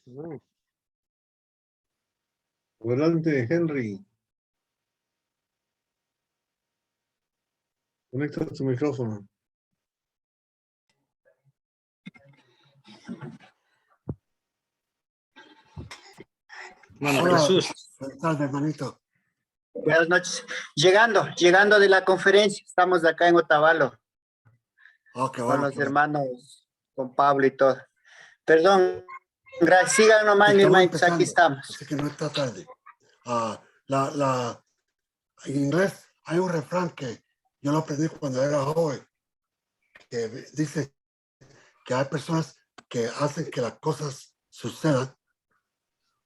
No. Adelante, Henry. Conecta tu micrófono. Bueno, Hola, Jesús. buenas tardes, hermanito. Buenas noches. Llegando de la conferencia, estamos acá en Otavalo Oh, qué con bueno. los Qué bueno. hermanos, con Pablo y todo. Perdón, gracias. Sigan nomás, mi Estamos hermanito, aquí empezando, estamos. así que no está tarde. En inglés hay un refrán que yo lo aprendí cuando era joven, que dice que hay personas que hacen que las cosas sucedan,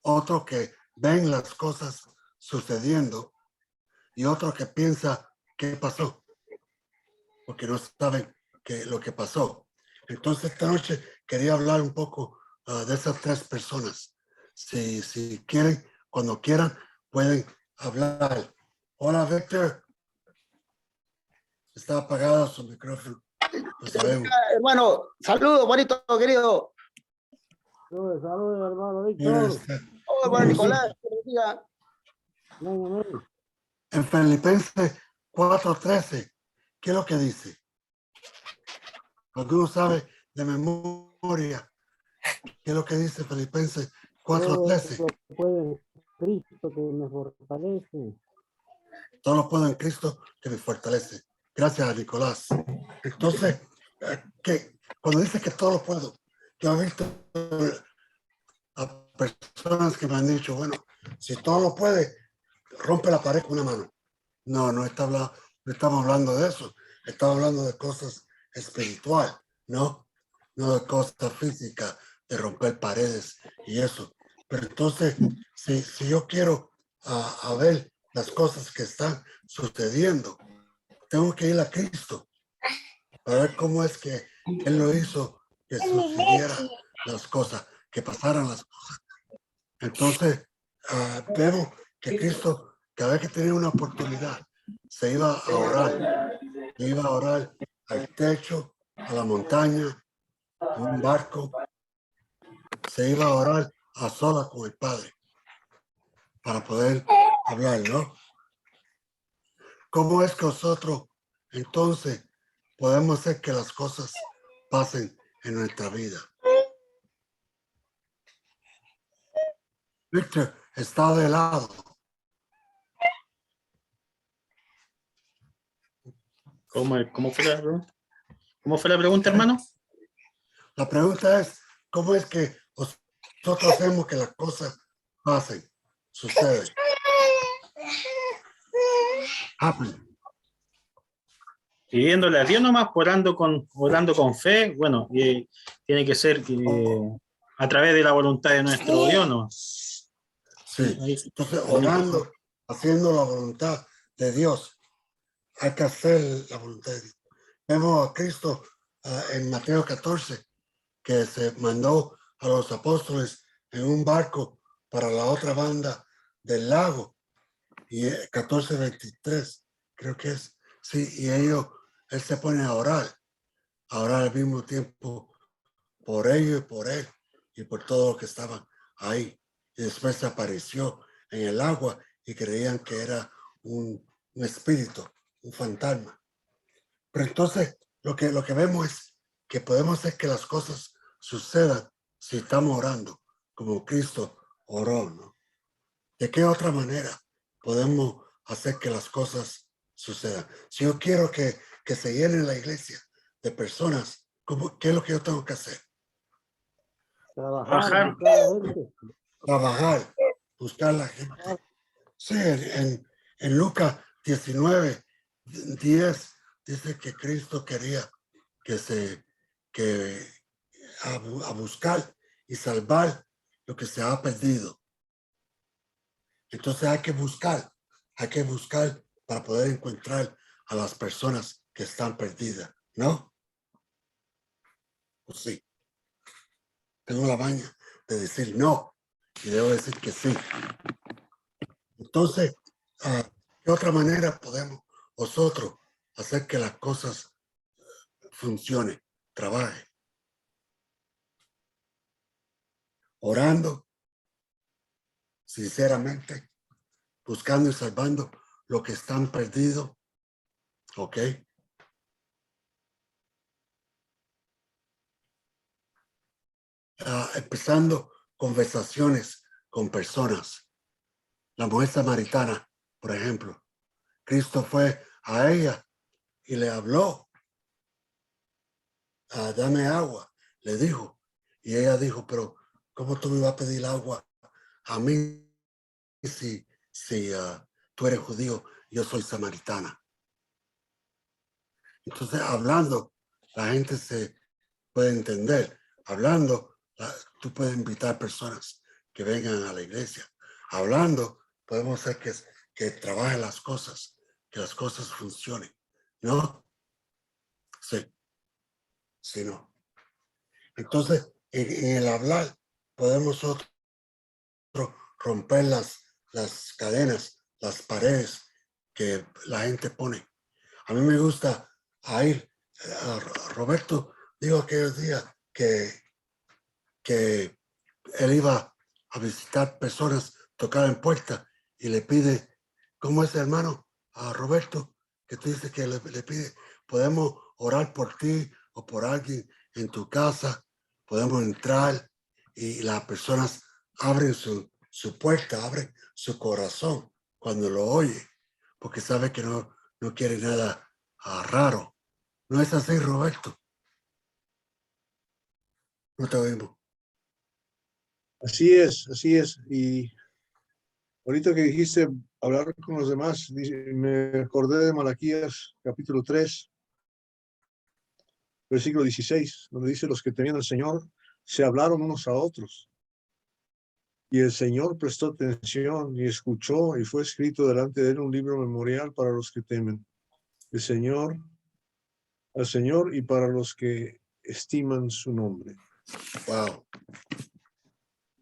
otros que ven las cosas sucediendo y otros que piensa qué pasó, porque no saben lo que pasó. Entonces esta noche quería hablar un poco de esas tres personas. Si quieren, cuando quieran, pueden hablar. Hola, Víctor. Está apagado su micrófono. Lo sabemos. Hermano, saludos, bonito, querido. Mira, Saludos, hermano Víctor. Oh, hermano Nicolás, que bendiga. En Filipenses 4:13, ¿qué es lo que dice? Alguno sabe de memoria qué es lo que dice Filipenses 4:13. Puede Cristo que me fortalece. Todo lo puedo en Cristo que me fortalece. Gracias, Nicolás. Entonces, cuando dice que todo lo puedo, yo he visto a personas que me han dicho, bueno, si todo lo puede, rompe la pared con una mano. No estamos hablando de eso. Estamos hablando de cosas espirituales, ¿no? No de cosas físicas, de romper paredes y eso. Pero entonces, si yo quiero a ver las cosas que están sucediendo, tengo que ir a Cristo para ver cómo es que Él lo hizo que sucedieran las cosas, que pasaran las cosas. Entonces, vemos que Cristo, cada vez que tenía una oportunidad, se iba a orar al techo, a la montaña, en un barco, se iba a orar a solas con el Padre para poder hablar, ¿no? ¿Cómo es que nosotros entonces podemos hacer que las cosas pasen en nuestra vida? Víctor está de lado. ¿Cómo fue la pregunta? ¿Cómo fue la pregunta, hermano? La pregunta es, ¿cómo es que nosotros hacemos que las cosas pasen, suceden? Happen. Pidiéndole a Dios nomás, orando con fe. Bueno, tiene que ser a través de la voluntad de nuestro Dios, ¿no? Sí, entonces orando, haciendo la voluntad de Dios. Hay que hacer la voluntad de Dios. Vemos a Cristo en Mateo 14, que se mandó a los apóstoles en un barco para la otra banda del lago. Y 14:23, creo que es. Sí, y él se pone a orar al mismo tiempo por ellos y por él y por todos los que estaban ahí. Y después se apareció en el agua y creían que era un espíritu, un fantasma. Pero entonces lo que vemos es que podemos hacer que las cosas sucedan si estamos orando, como Cristo oró, ¿no? ¿De qué otra manera podemos hacer que las cosas sucedan? Si yo quiero que se llene la iglesia de personas, ¿qué es lo que yo tengo que hacer? Trabajar. Trabajar, buscar la gente. Sí, en Lucas 19:10 dice que Cristo quería que a buscar y salvar lo que se ha perdido. Entonces hay que buscar para poder encontrar a las personas que están perdidas, ¿no? Pues sí. Tengo la maña de decir no y debo decir que sí. Entonces, ¿qué otra manera podemos nosotros hacer que las cosas funcionen, trabajen? orando, sinceramente, buscando y salvando lo que están perdidos, ¿ok? Empezando conversaciones con personas. La mujer samaritana, por ejemplo, Cristo fue a ella y le habló, dame agua, le dijo. Y ella dijo, pero ¿cómo tú me vas a pedir agua a mí si tú eres judío, yo soy samaritana? Entonces, hablando, la gente se puede entender. Hablando, tú puedes invitar personas que vengan a la iglesia. Hablando, podemos hacer que trabajen las cosas, que las cosas funcionen. ¿No? Sí, sí, no. Entonces, en el hablar, podemos nosotros romper las cadenas, las paredes que la gente pone. A mí me gusta ir. Roberto dijo aquellos días que él iba a visitar personas, tocar en puerta y le pide, ¿cómo es, hermano? A Roberto, que tú dices que le pide, podemos orar por ti o por alguien en tu casa, podemos entrar y las personas abren su puerta, abren su corazón cuando lo oye, porque sabe que no quiere nada raro. ¿No es así, Roberto? No te oímos. Así es, así es. Y ahorita que dijiste hablar con los demás, me acordé de Malaquías capítulo 3, versículo 16, donde dice, los que temían al Señor se hablaron unos a otros. Y el Señor prestó atención y escuchó, y fue escrito delante de él un libro memorial para los que temen al Señor y para los que estiman su nombre. Wow.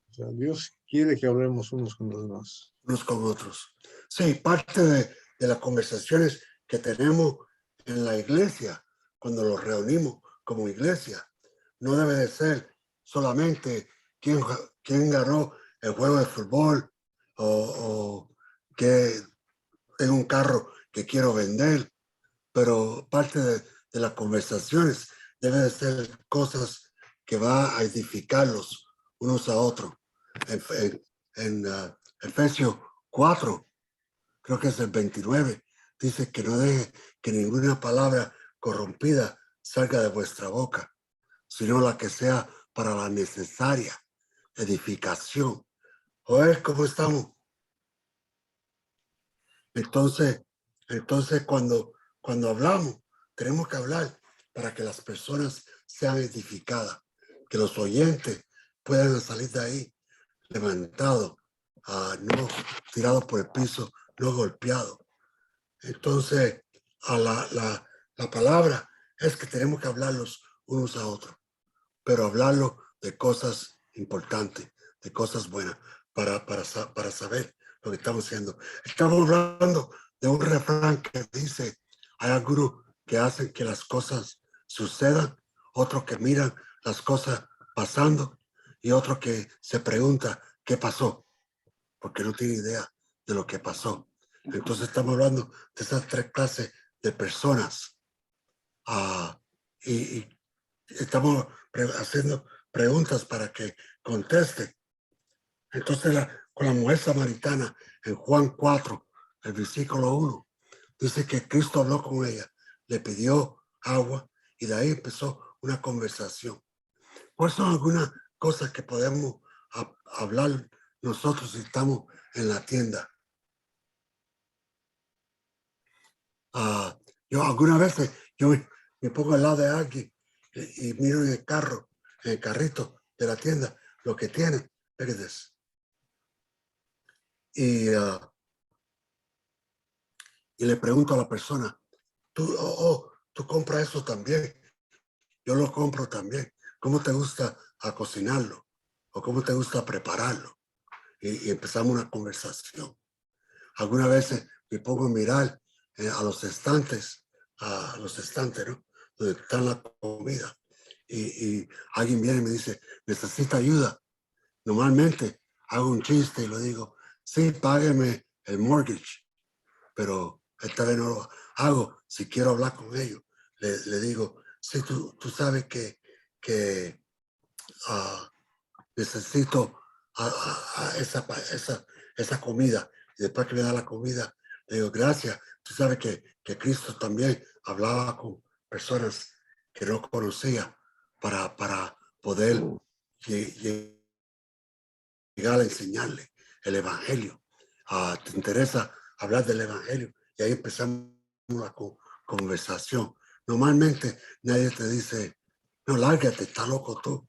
O sea, Dios quiere que hablemos unos con los demás. Unos con otros. Sí, parte de las conversaciones que tenemos en la iglesia, cuando nos reunimos como iglesia, no debe de ser solamente quién ganó el juego de fútbol o que tengo un carro que quiero vender, pero parte de las conversaciones debe de ser cosas que va a edificarlos unos a otros. En Efesios 4, creo que es el 29, dice que no deje que ninguna palabra corrompida salga de vuestra boca, sino la que sea para la necesaria edificación. Joder, ¿cómo estamos? Entonces cuando hablamos, tenemos que hablar para que las personas sean edificadas, que los oyentes puedan salir de ahí levantados, no tirados por el piso, no golpeados. Entonces, la palabra es que tenemos que hablarlos unos a otros, pero hablarlo de cosas importantes, de cosas buenas, para saber lo que estamos haciendo. Estamos hablando de un refrán que dice, hay algunos que hacen que las cosas sucedan, otros que miran las cosas pasando y otros que se preguntan qué pasó, porque no tiene idea de lo que pasó. Entonces estamos hablando de esas tres clases de personas y estamos haciendo preguntas para que conteste. Entonces, con la mujer samaritana, en Juan 4, el versículo 1, dice que Cristo habló con ella, le pidió agua y de ahí empezó una conversación. ¿Cuáles son algunas cosas que podemos hablar nosotros si estamos en la tienda? Yo algunas veces yo me pongo al lado de alguien y miro en el carro, en el carrito de la tienda, lo que tiene. Y le pregunto a la persona, ¿tú compras eso también? Yo lo compro también. ¿Cómo te gusta cocinarlo? ¿O cómo te gusta prepararlo? Y empezamos una conversación. Algunas veces me pongo a mirar a los estantes, ¿no? Donde está la comida. Y alguien viene y me dice, necesita ayuda. normalmente hago un chiste y lo digo, sí, págueme el mortgage, pero esta vez no lo hago. Si quiero hablar con ellos, le digo, sí, tú sabes que necesito esa comida. Y después que me da la comida, le digo, gracias. Tú sabes que Cristo también hablaba con personas que no conocía para poder llegar a enseñarle el evangelio. ¿Te interesa hablar del evangelio? Y ahí empezamos la conversación. Normalmente nadie te dice, no, lárgate, está loco tú.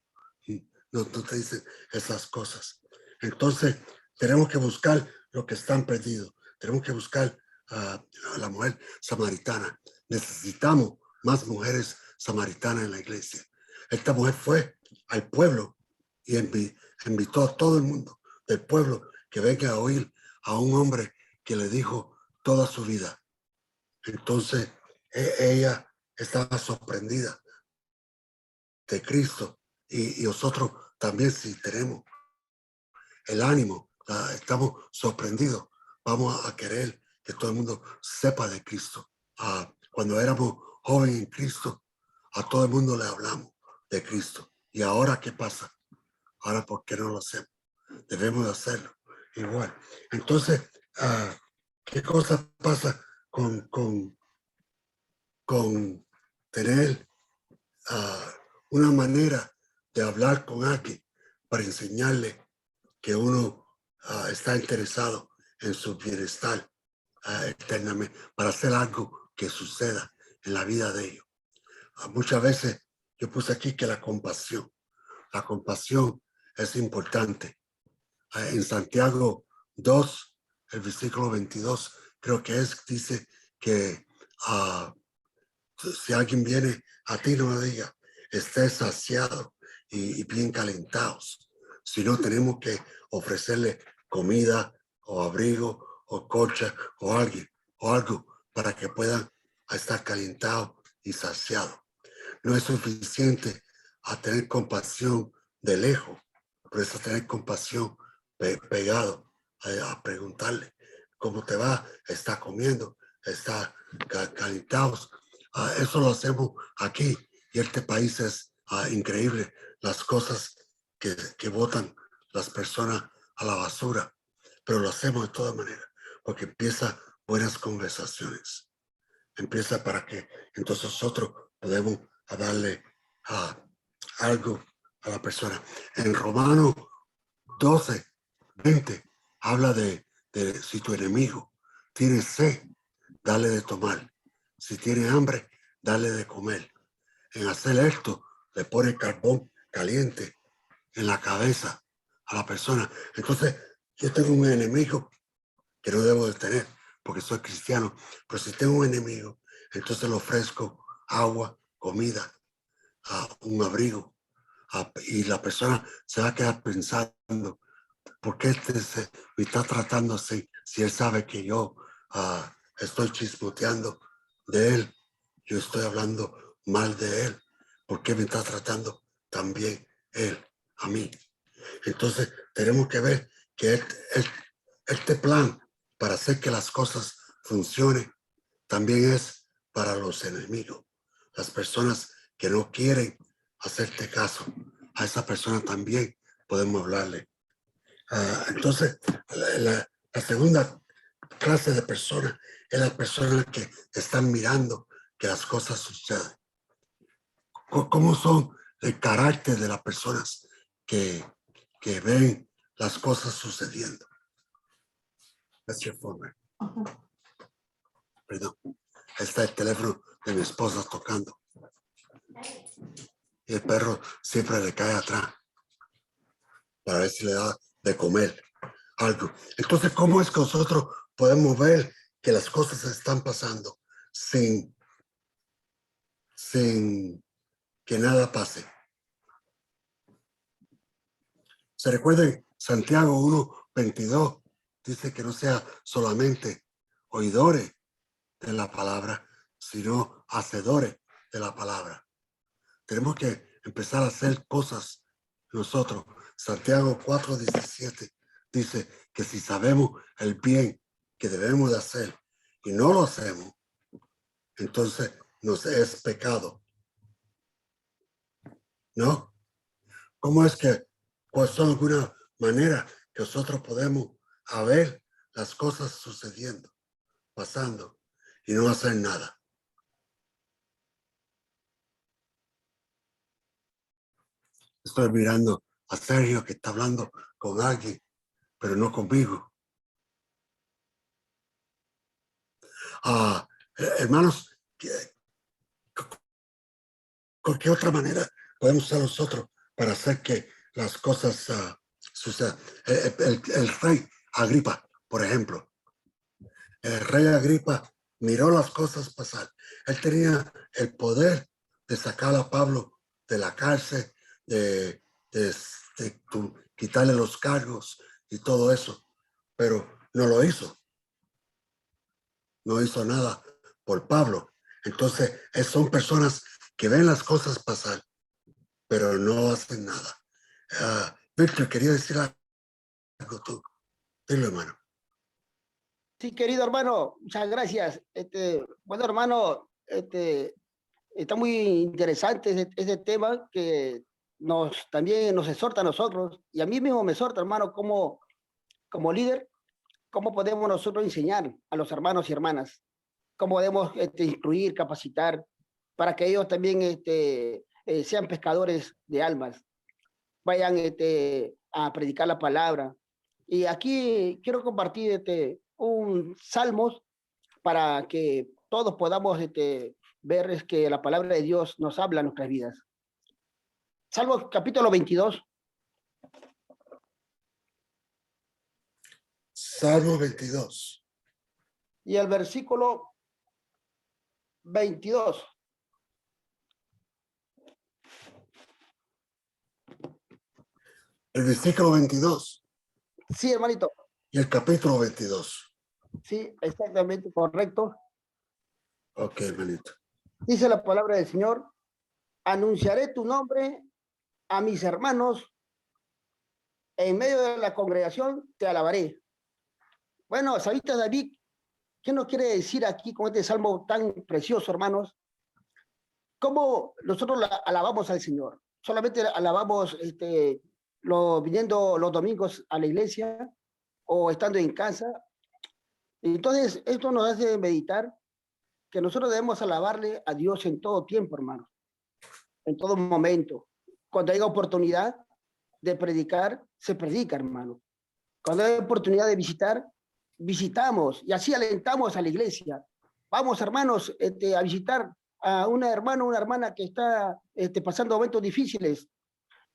No te dicen esas cosas. Entonces, tenemos que buscar lo que están perdidos. Tenemos que buscar a la mujer samaritana. Necesitamos más mujeres samaritanas en la iglesia. Esta mujer fue al pueblo y invitó a todo el mundo del pueblo que venga a oír a un hombre que le dijo toda su vida. Entonces, ella estaba sorprendida de Cristo y nosotros también, si tenemos el ánimo, estamos sorprendidos, vamos a querer que todo el mundo sepa de Cristo. Cuando éramos jóvenes en Cristo, a todo el mundo le hablamos de Cristo. ¿Y ahora qué pasa? Ahora, ¿por qué no lo hacemos? Debemos de hacerlo igual. Entonces, ¿qué cosa pasa con tener una manera de hablar con alguien para enseñarle que uno está interesado en su bienestar eternamente, para hacer algo que suceda en la vida de ellos? Muchas veces yo puse aquí que la compasión es importante. En Santiago 2, el versículo 22, creo que dice que si alguien viene a ti, no le diga, esté saciado y bien calentados, sino tenemos que ofrecerle comida o abrigo o cocha o algo para que puedan estar calentados y saciados. No es suficiente a tener compasión de lejos, por eso tener compasión pegado a preguntarle cómo te va, está comiendo, está calentados. Eso lo hacemos aquí y este país es increíble las cosas que botan las personas a la basura, pero lo hacemos de todas maneras porque empieza buenas conversaciones, empieza para que entonces nosotros podemos darle algo a la persona. En Romanos 12, 20 habla de si tu enemigo tiene sed, dale de tomar. Si tiene hambre, dale de comer. En hacer esto, le pone carbón caliente en la cabeza a la persona. Entonces, yo tengo un enemigo que no debo de tener porque soy cristiano, pero si tengo un enemigo, entonces le ofrezco agua, comida, un abrigo, y la persona se va a quedar pensando, ¿por qué me está tratando así? Si él sabe que yo estoy chismoteando de él, yo estoy hablando mal de él, ¿por qué me está tratando tan bien él a mí? Entonces tenemos que ver que este plan para hacer que las cosas funcionen también es para los enemigos, las personas que no quieren hacerte caso. A esa persona también podemos hablarle. Entonces, la segunda clase de personas es las personas que están mirando que las cosas sucedan. ¿Cómo son el carácter de las personas que ven las cosas sucediendo? That's your phone, right? Perdón. Está el teléfono de mi esposa tocando. Y el perro siempre le cae atrás para ver si le da de comer algo. Entonces, ¿cómo es que nosotros podemos ver que las cosas están pasando sin que nada pase? Se recuerden, Santiago 1:22 dice que no sea solamente oidores de la palabra, sino hacedores de la palabra. Tenemos que empezar a hacer cosas nosotros. Santiago 4:17 dice que si sabemos el bien que debemos de hacer y no lo hacemos, entonces nos es pecado. ¿No? ¿Cómo es que, cuál son alguna manera que nosotros podemos ver las cosas sucediendo, pasando y no hacer nada? Estoy mirando a Sergio que está hablando con alguien, pero no conmigo. Hermanos, ¿qué otra manera podemos usar nosotros para hacer que las cosas sucedan? El rey Agripa, por ejemplo. El rey Agripa miró las cosas pasar. Él tenía el poder de sacar a Pablo de la cárcel, de quitarle los cargos y todo eso, pero no lo hizo. No hizo nada por Pablo. Entonces, son personas que ven las cosas pasar, pero no hacen nada. Víctor, quería decir algo tú. Dile, hermano. Sí, querido hermano, muchas gracias. Bueno, hermano, está muy interesante este tema que también nos exhorta a nosotros, y a mí mismo me exhorta, hermano, como líder, cómo podemos nosotros enseñar a los hermanos y hermanas, cómo podemos instruir, capacitar, para que ellos también sean pescadores de almas, vayan a predicar la palabra. Y aquí quiero compartir un salmos para que todos podamos ver que la palabra de Dios nos habla en nuestras vidas. Salmos capítulo 22. Salmo 22. Y el versículo 22. El versículo 22 Sí, hermanito. y el capítulo 22. Sí, exactamente, correcto. Ok, hermanito. Dice la palabra del Señor: anunciaré tu nombre a mis hermanos, en medio de la congregación te alabaré. Bueno, ¿sabiste, David, qué nos quiere decir aquí con este salmo tan precioso, hermanos? ¿Cómo nosotros alabamos al Señor? ¿Solamente alabamos viniendo los domingos a la iglesia o estando en casa? Entonces, esto nos hace meditar que nosotros debemos alabarle a Dios en todo tiempo, hermanos, en todo momento. Cuando haya oportunidad de predicar, se predica, hermano. Cuando hay oportunidad de visitar, visitamos y así alentamos a la iglesia. Vamos, hermanos, a visitar a una hermana o una hermana que está pasando momentos difíciles.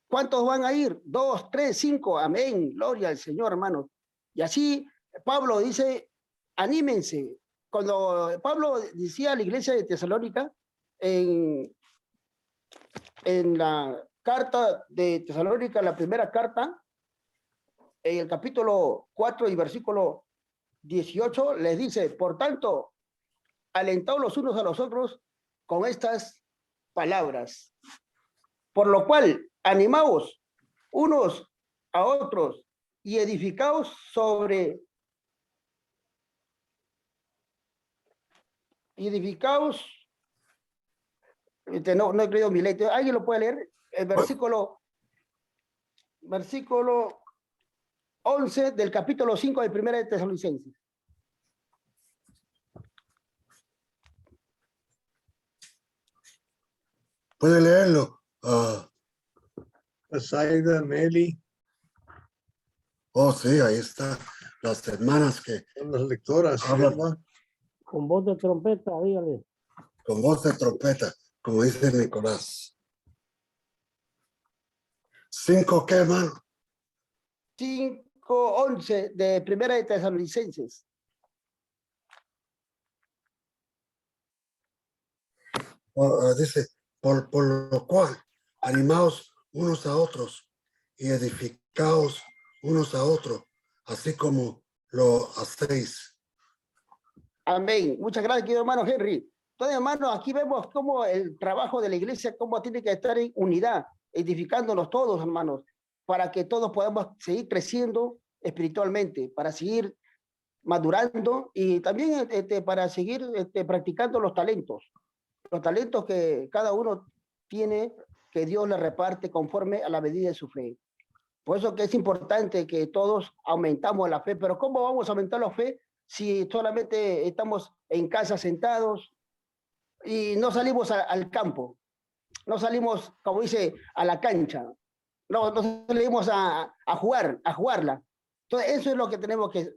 ¿Cuántos van a ir? 2, 3, 5. Amén. Gloria al Señor, hermanos. Y así Pablo dice, anímense. Cuando Pablo decía a la iglesia de Tesalónica, en la carta de Tesalónica, la primera carta, en el capítulo 4 y versículo 18, les dice: por tanto, alentaos los unos a los otros con estas palabras. Por lo cual, animaos unos a otros y edificaos sobre... no he creído mi ley. ¿Alguien lo puede leer? El versículo 11 del capítulo 5 de Primera de Tesalonicenses. ¿Puede leerlo? Saida, Meli, Oh, sí, ahí está. Las hermanas que son las lectoras. hablan ¿verdad? Con voz de trompeta, dígale. con voz de trompeta, como dice Nicolás. 5, ¿qué, hermano? 5:11 de Primera de Tesalonicenses. Dice, por lo cual, animaos unos a otros y edificaos unos a otros, así como lo hacéis. Amén. Muchas gracias, querido hermano Henry. Entonces, hermano, aquí vemos cómo el trabajo de la iglesia, cómo tiene que estar en unidad, edificándonos todos, hermanos. para que todos podamos seguir creciendo espiritualmente, para seguir madurando y también para seguir practicando los talentos que cada uno tiene, que Dios le reparte conforme a la medida de su fe. Por eso que es importante que todos aumentamos la fe, pero ¿cómo vamos a aumentar la fe si solamente estamos en casa sentados y no salimos al campo? No salimos, como dice, a la cancha, no salimos a jugarla. Entonces, eso es lo que tenemos que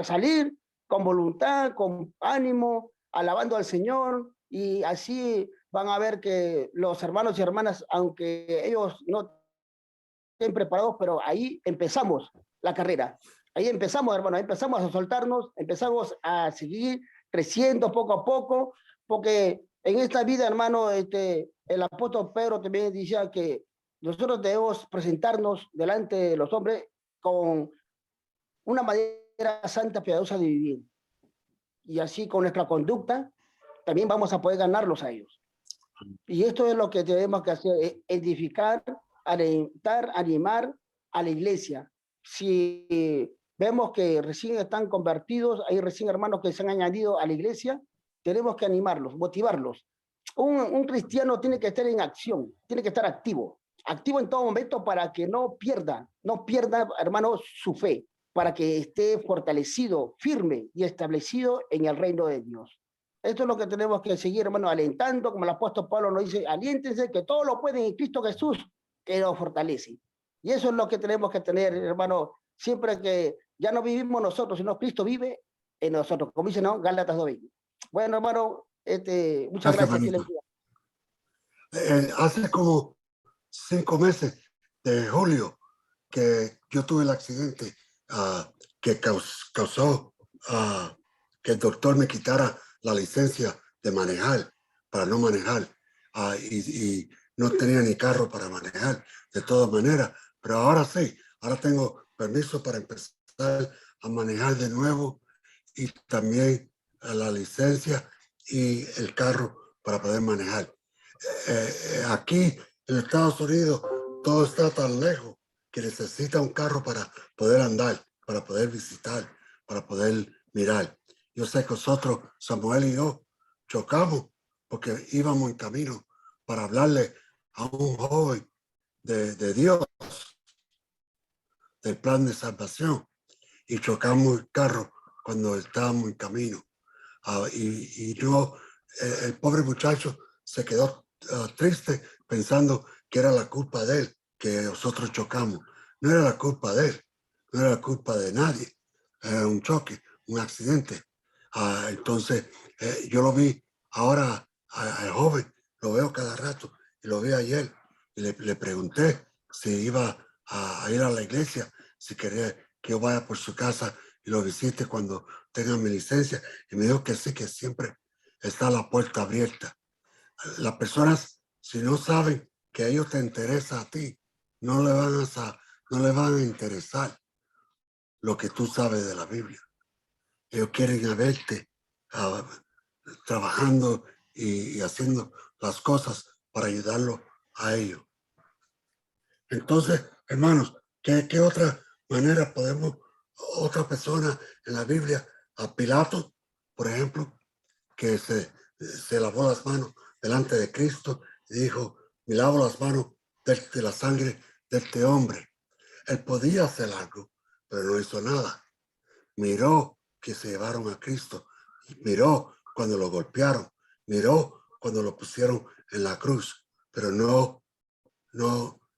salir con voluntad, con ánimo, alabando al Señor, y así van a ver que los hermanos y hermanas, aunque ellos no estén preparados, pero ahí empezamos la carrera. Ahí empezamos, hermanos, empezamos a soltarnos, empezamos a seguir creciendo poco a poco, porque en esta vida, hermano, el apóstol Pedro también decía que nosotros debemos presentarnos delante de los hombres con una manera santa, piadosa de vivir. Y así con nuestra conducta también vamos a poder ganarlos a ellos. Y esto es lo que tenemos que hacer, edificar, alentar, animar a la iglesia. Si vemos que recién están convertidos, hay recién hermanos que se han añadido a la iglesia, tenemos que animarlos, motivarlos. Un cristiano tiene que estar en acción, tiene que estar activo en todo momento para que no pierda, hermano, su fe, para que esté fortalecido, firme y establecido en el reino de Dios. Esto es lo que tenemos que seguir, hermano, alentando, como el apóstol Pablo nos dice, aliéntense que todo lo pueden en Cristo Jesús, que nos fortalece. Y eso es lo que tenemos que tener, hermano, siempre que ya no vivimos nosotros, sino Cristo vive en nosotros, como dice, ¿no? Gálatas 2:20. Bueno, hermano, muchas gracias. Hace como 5 meses de julio que yo tuve el accidente que causó que el doctor me quitara la licencia de manejar, para no manejar, y no tenía ni carro para manejar de todas maneras, pero ahora sí, ahora tengo permiso para empezar a manejar de nuevo y también la licencia y el carro para poder manejar. Aquí en Estados Unidos todo está tan lejos que necesita un carro para poder andar, para poder visitar, para poder mirar. Yo sé que nosotros, Samuel y yo, chocamos porque íbamos en camino para hablarle a un joven de Dios, del plan de salvación, y chocamos el carro cuando estábamos en camino. Y yo, el pobre muchacho se quedó triste pensando que era la culpa de él, que nosotros chocamos. No era la culpa de él, no era la culpa de nadie. Era un choque, un accidente. Entonces, yo lo vi ahora al joven, lo veo cada rato, y lo vi ayer, y le pregunté si iba a ir a la iglesia, si quería que yo vaya por su casa y lo visite cuando tenga mi licencia, y me dijo que sí, que siempre está la puerta abierta. Las personas, si no saben que a ellos te interesa a ti, no le van a interesar lo que tú sabes de la Biblia. Ellos quieren verte trabajando y haciendo las cosas para ayudarlo a ellos. Entonces, hermanos, ¿qué otra manera podemos, otra persona en la Biblia, a Pilato, por ejemplo, que se lavó las manos delante de Cristo y dijo, me lavo las manos de la sangre de este hombre? Él podía hacer algo, pero no hizo nada. Miró que se llevaron a Cristo, miró cuando lo golpearon, miró cuando lo pusieron en la cruz, pero no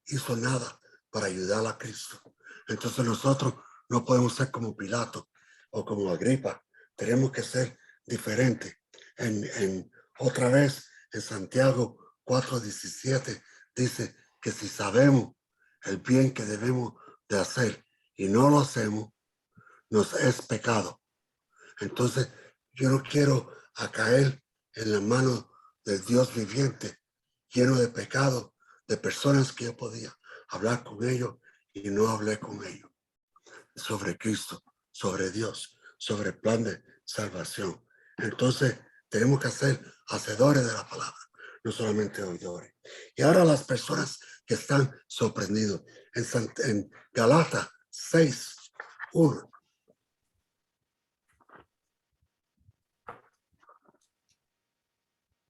hizo nada para ayudar a Cristo. Entonces nosotros no podemos ser como Pilato o como Agripa, tenemos que ser diferentes. Otra vez en Santiago 4:17 dice que si sabemos el bien que debemos de hacer y no lo hacemos, nos es pecado. Entonces yo no quiero caer en la mano del Dios viviente, lleno de pecado, de personas que yo podía hablar con ellos y no hablé con ellos sobre Cristo, sobre Dios, sobre el plan de salvación. Entonces tenemos que ser hacedores de la palabra, no solamente oidores. Y ahora las personas que están sorprendidos, en Galatas 6:1.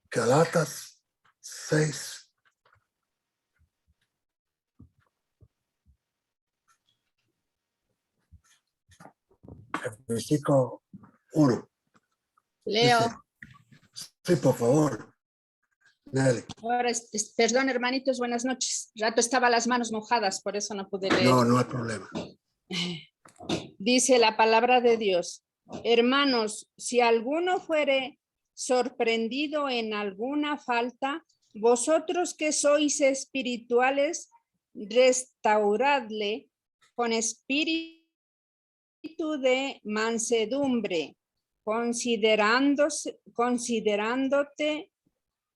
Galatas 6. El versículo 1. Leo, Sí, por favor. Nelly. ahora, perdón, hermanitos, buenas noches. Rato estaba las manos mojadas, por eso no pude leer. No, no hay problema. Dice la palabra de Dios: hermanos, si alguno fuere sorprendido en alguna falta, vosotros que sois espirituales, restauradle con espíritu de mansedumbre, considerándote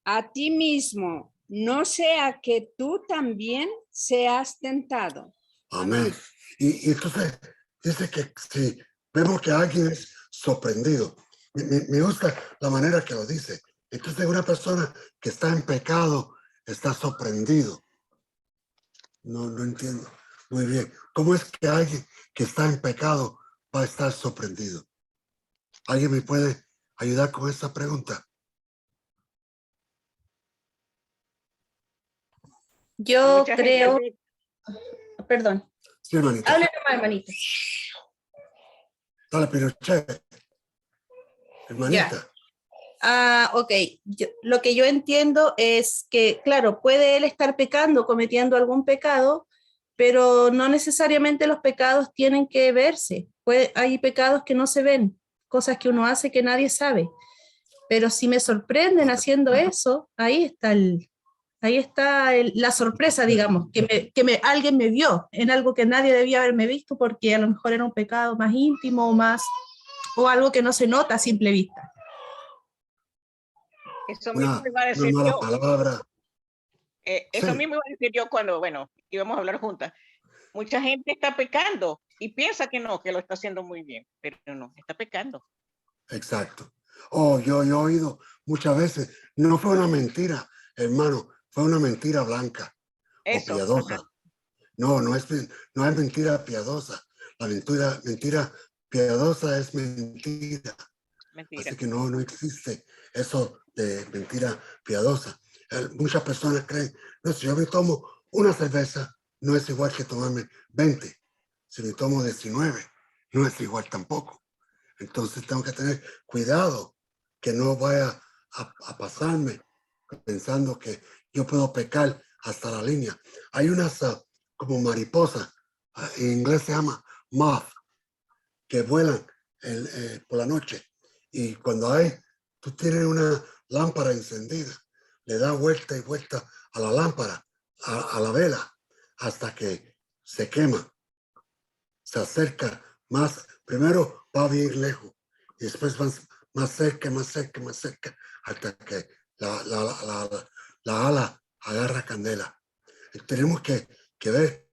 a ti mismo, no sea que tú también seas tentado. Amén. Y entonces dice que si vemos que alguien es sorprendido, me gusta la manera que lo dice. Entonces una persona que está en pecado está sorprendido. No entiendo muy bien. ¿Cómo es que alguien que está en pecado va a estar sorprendido? ¿Alguien me puede ayudar con esa pregunta? Yo Mucha creo, gente- perdón, Sí, hermanita. hable nomás, hermanita. Dale, Pinochet. Hermanita. Ok. Lo que yo entiendo es que, claro, puede él estar pecando, cometiendo algún pecado, pero no necesariamente los pecados tienen que verse. Hay pecados que no se ven, cosas que uno hace que nadie sabe. Pero si me sorprenden haciendo eso, ahí está la sorpresa, digamos, que alguien me vio en algo que nadie debía haberme visto porque a lo mejor era un pecado más íntimo o algo que no se nota a simple vista. Eso mismo iba a Una decir mala yo. palabra. Eso Sí. mismo iba a decir yo cuando, bueno, íbamos a hablar juntas. Mucha gente está pecando y piensa que no, que lo está haciendo muy bien, pero no, está pecando. Exacto. Oh, yo he oído muchas veces, no fue una mentira, hermano, fue una mentira blanca o Eso. piadosa. Ajá. No es mentira piadosa. La mentira piadosa es mentira. Mentira. Así que no existe eso de mentira piadosa. Muchas personas creen, no, si yo me tomo una cerveza, no es igual que tomarme 20. Si me tomo 19, no es igual tampoco. Entonces tengo que tener cuidado que no vaya a pasarme pensando que yo puedo pecar hasta la línea. Hay unas como mariposas, en inglés se llama moth, que vuelan por la noche. Y cuando tú tienes una lámpara encendida, le das vuelta y vuelta a la lámpara, a la vela, hasta que se quema. Se acerca más, primero va bien lejos y después más cerca, hasta que la ala agarra candela. Y tenemos que ver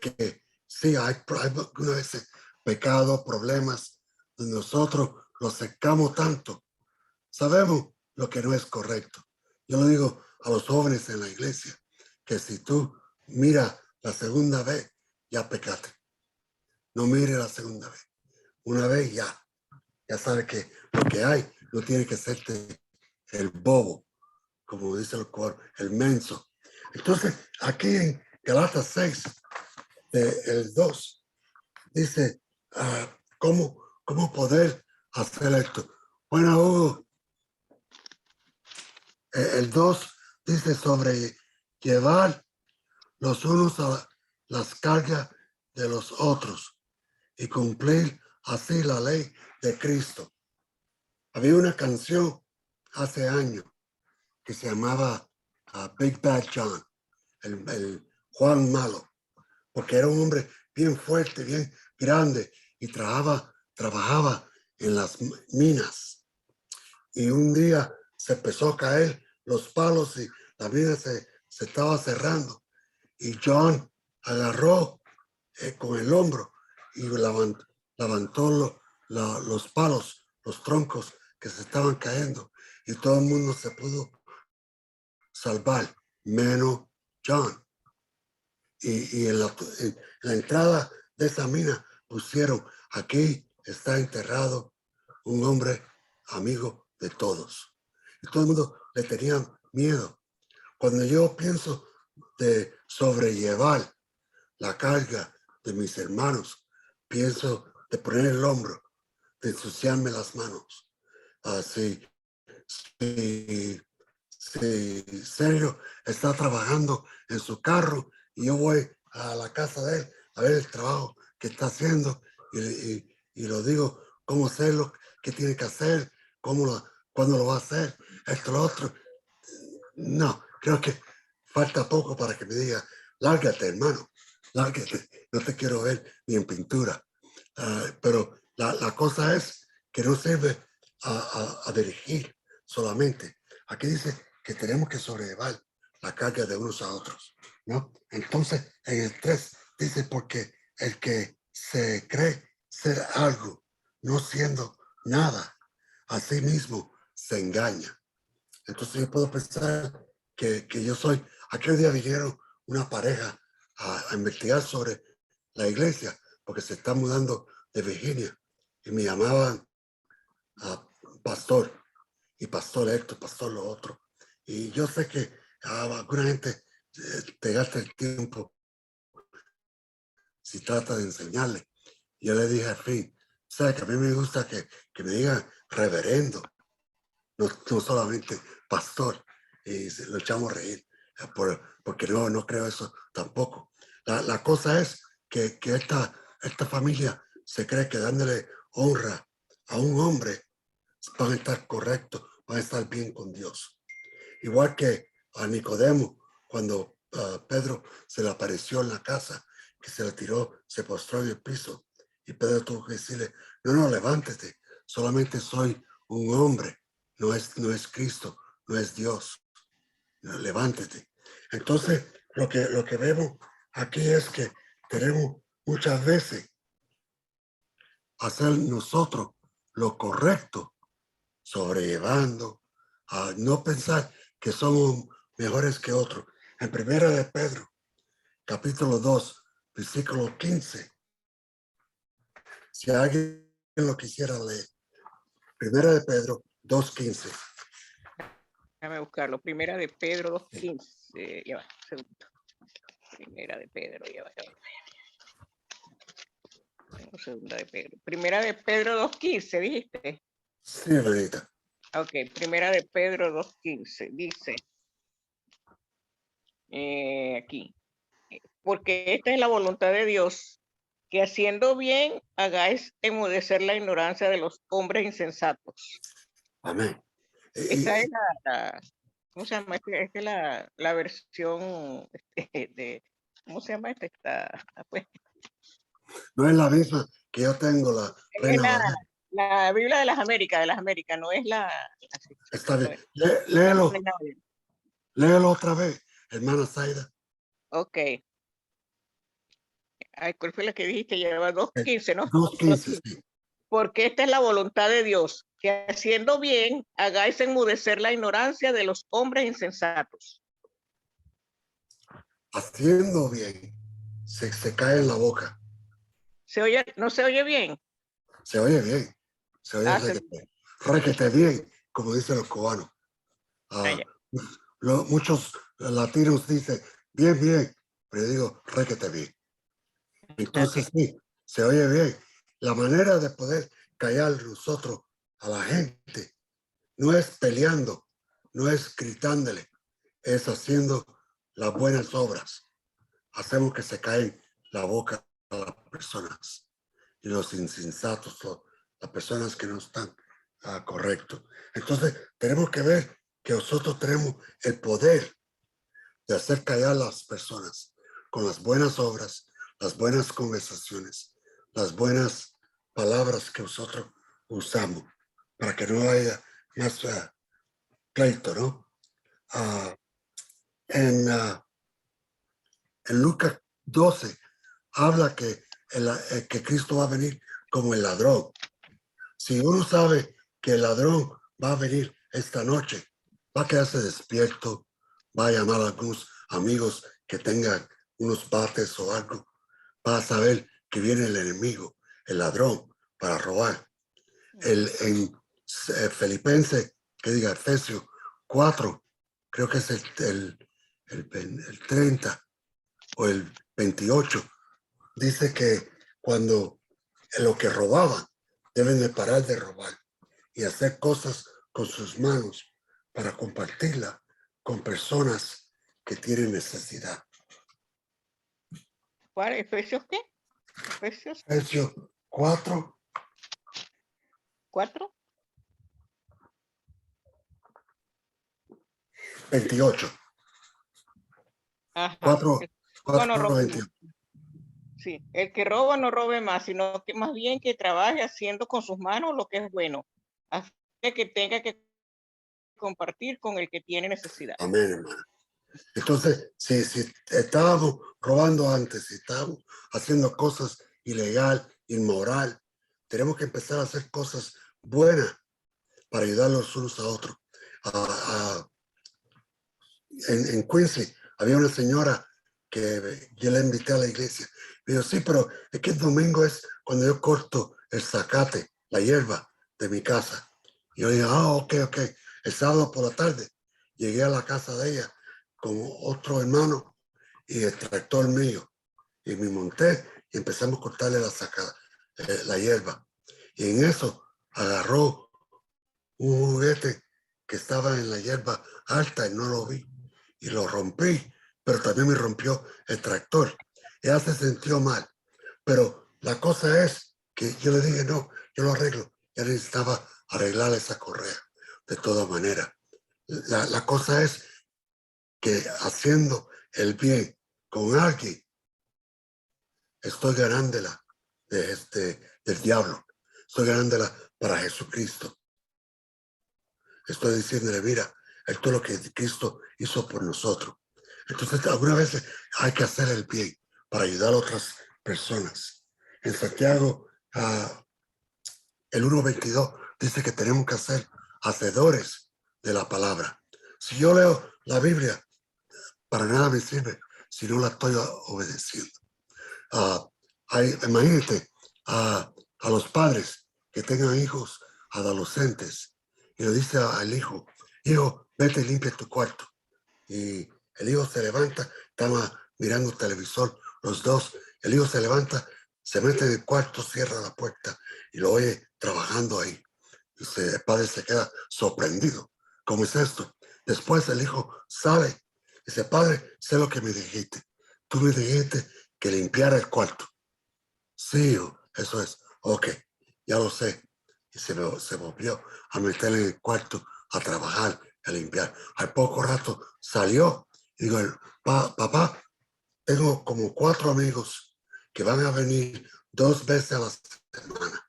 que sí, hay algunas veces pecados, problemas, donde nosotros los secamos tanto. Sabemos lo que no es correcto. Yo lo digo a los jóvenes en la iglesia, que si tú miras la segunda vez, ya pecaste. No mire la segunda vez. Una vez ya sabe que lo que hay no tiene que serte el bobo, como dice el coro, el menso. Entonces, aquí en Galatas 6, el 2, dice, ¿cómo poder hacer esto? Bueno, Hugo, el 2 dice sobre llevar los unos a las cargas de los otros y cumplir así la ley de Cristo. Había una canción hace años que se llamaba Big Bad John, el Juan Malo, porque era un hombre bien fuerte, bien grande y trabajaba en las minas. Y un día se empezó a caer los palos y la mina se estaba cerrando. Y John agarró con el hombro y levantó los palos, los troncos que se estaban cayendo y todo el mundo se pudo salvar, menos John. y en la entrada de esa mina pusieron, aquí está enterrado un hombre amigo de todos. Y todo el mundo le tenía miedo. Cuando yo pienso de sobrellevar la carga de mis hermanos, pienso de poner el hombro, de ensuciarme las manos. Si Sergio está trabajando en su carro y yo voy a la casa de él a ver el trabajo que está haciendo y lo digo, cómo hacerlo, qué tiene que hacer, cuándo lo va a hacer, esto, lo otro. No, creo que falta poco para que me diga, lárgate, hermano, lárgate, no te quiero ver ni en pintura. Pero la cosa es que no sirve a dirigir solamente. Aquí dice que tenemos que sobrellevar la carga de unos a otros, ¿no? Entonces, en el 3 dice, porque el que se cree ser algo, no siendo nada, a sí mismo se engaña. Entonces yo puedo pensar que yo soy, aquel día vinieron una pareja a investigar sobre la iglesia, porque se está mudando de Virginia, y me llamaban a pastor, y pastor esto, pastor lo otro. Y yo sé que a alguna gente te gasta el tiempo si trata de enseñarle. Yo le dije al fin, ¿sabes? Que a mí me gusta que me digan reverendo, no solamente pastor, y lo echamos a reír, porque no creo eso tampoco. La cosa es que esta familia se cree que dándole honra a un hombre van a estar correctos, van a estar bien con Dios. Igual que a Nicodemo, cuando Pedro se le apareció en la casa, que se le tiró, se postró en el piso, y Pedro tuvo que decirle, no, levántate, solamente soy un hombre, no es Cristo, no es Dios, no, levántate. Entonces, lo que vemos aquí es que tenemos muchas veces hacer nosotros lo correcto, sobrellevando, a no pensar que somos mejores que otros. En Primera de Pedro, capítulo 2, versículo 15, si alguien lo quisiera leer, Primera de Pedro 2:15. Déjame buscarlo. Primera de Pedro 2:15. Ya va, un segundo. Primera de Pedro, ya va. Segunda de Pedro. Primera de Pedro 2:15, dijiste. Sí, Benita. Ok, Primera de Pedro 2:15. Dice aquí, porque esta es la voluntad de Dios, que haciendo bien hagáis enmudecer la ignorancia de los hombres insensatos. Amén. Esta es ¿cómo se llama? Esta es la versión de, ¿cómo se llama esta? Pues, No es la misma que yo tengo, la es Reina Valera. la Biblia de las Américas, no es la... Está bien. Léelo. Léelo otra vez, hermana Zaida. Ok. Ay, ¿cuál fue la que dijiste? Lleva 2:15, ¿no? 2:15, sí. Porque esta es la voluntad de Dios, que haciendo bien hagáis enmudecer la ignorancia de los hombres insensatos. Haciendo bien, se cae en la boca. ¿No se oye bien? Se oye bien. Se oye requete bien, como dicen los cubanos. Muchos latinos dicen bien, pero yo digo requete bien. Entonces sí, se oye bien. La manera de poder callar nosotros a la gente no es peleando, no es gritándole, es haciendo las buenas obras. Hacemos que se caen la boca a las personas y los insensatos, las personas que no están correctos. Entonces tenemos que ver que nosotros tenemos el poder de hacer callar a las personas con las buenas obras, las buenas conversaciones, las buenas palabras que nosotros usamos para que no haya más pleito, ¿no? En Lucas 12 habla que Cristo va a venir como el ladrón. Si uno sabe que el ladrón va a venir esta noche, va a quedarse despierto, va a llamar a algunos amigos que tengan unos bates o algo, vas a saber que viene el enemigo, el ladrón, para robar. En Filipenses, que diga Efesios 4, creo que es el 30 o el 28, dice que cuando lo que robaban deben de parar de robar y hacer cosas con sus manos para compartirla con personas que tienen necesidad. ¿Cuál? ¿Efesios qué? Efesios Efesios 4, 4. 28. Ajá. 4, Bueno, 28. sí, el que roba no robe más, sino que más bien que trabaje haciendo con sus manos lo que es bueno, a fin de que tenga que compartir con el que tiene necesidad. Amén, hermano. Entonces, si estábamos robando antes, si estábamos haciendo cosas ilegal, inmoral, tenemos que empezar a hacer cosas buenas para ayudar los unos a otros. En Quincy había una señora que yo la invité a la iglesia. Me dijo, sí, pero es que el domingo es cuando yo corto el zacate, la hierba de mi casa. Y yo dije, ok. El sábado por la tarde llegué a la casa de ella con otro hermano y el tractor mío. Y me monté y empezamos a cortarle la hierba. Y en eso agarró un juguete que estaba en la hierba alta y no lo vi. Y lo rompí, pero también me rompió el tractor. Ella se sintió mal. Pero la cosa es que yo le dije, no, yo lo arreglo. Ya necesitaba arreglar esa correa de todas maneras. La cosa es que haciendo el bien con alguien, estoy ganándola del diablo. Estoy ganándola para Jesucristo. Estoy diciéndole, mira, esto es lo que Cristo hizo por nosotros. Entonces, algunas veces hay que hacer el bien para ayudar a otras personas. En Santiago, el 1:22 dice que tenemos que ser hacedores de la palabra. Si yo leo la Biblia, para nada me sirve si no la estoy obedeciendo. Imagínate a los padres que tengan hijos adolescentes y le dice al hijo, vete y limpia tu cuarto. Y el hijo se levanta, estaba mirando el televisor, los dos, el hijo se levanta, se mete en el cuarto, cierra la puerta y lo oye trabajando ahí. Y el padre se queda sorprendido. ¿Cómo es esto? Después el hijo sale y dice, padre, sé lo que me dijiste. Tú me dijiste que limpiara el cuarto. Sí, hijo, eso es. Ok, ya lo sé. Y se volvió a meter en el cuarto a trabajar, a limpiar. Al poco rato salió y digo, papá, tengo como 4 amigos que van a venir 2 veces a la semana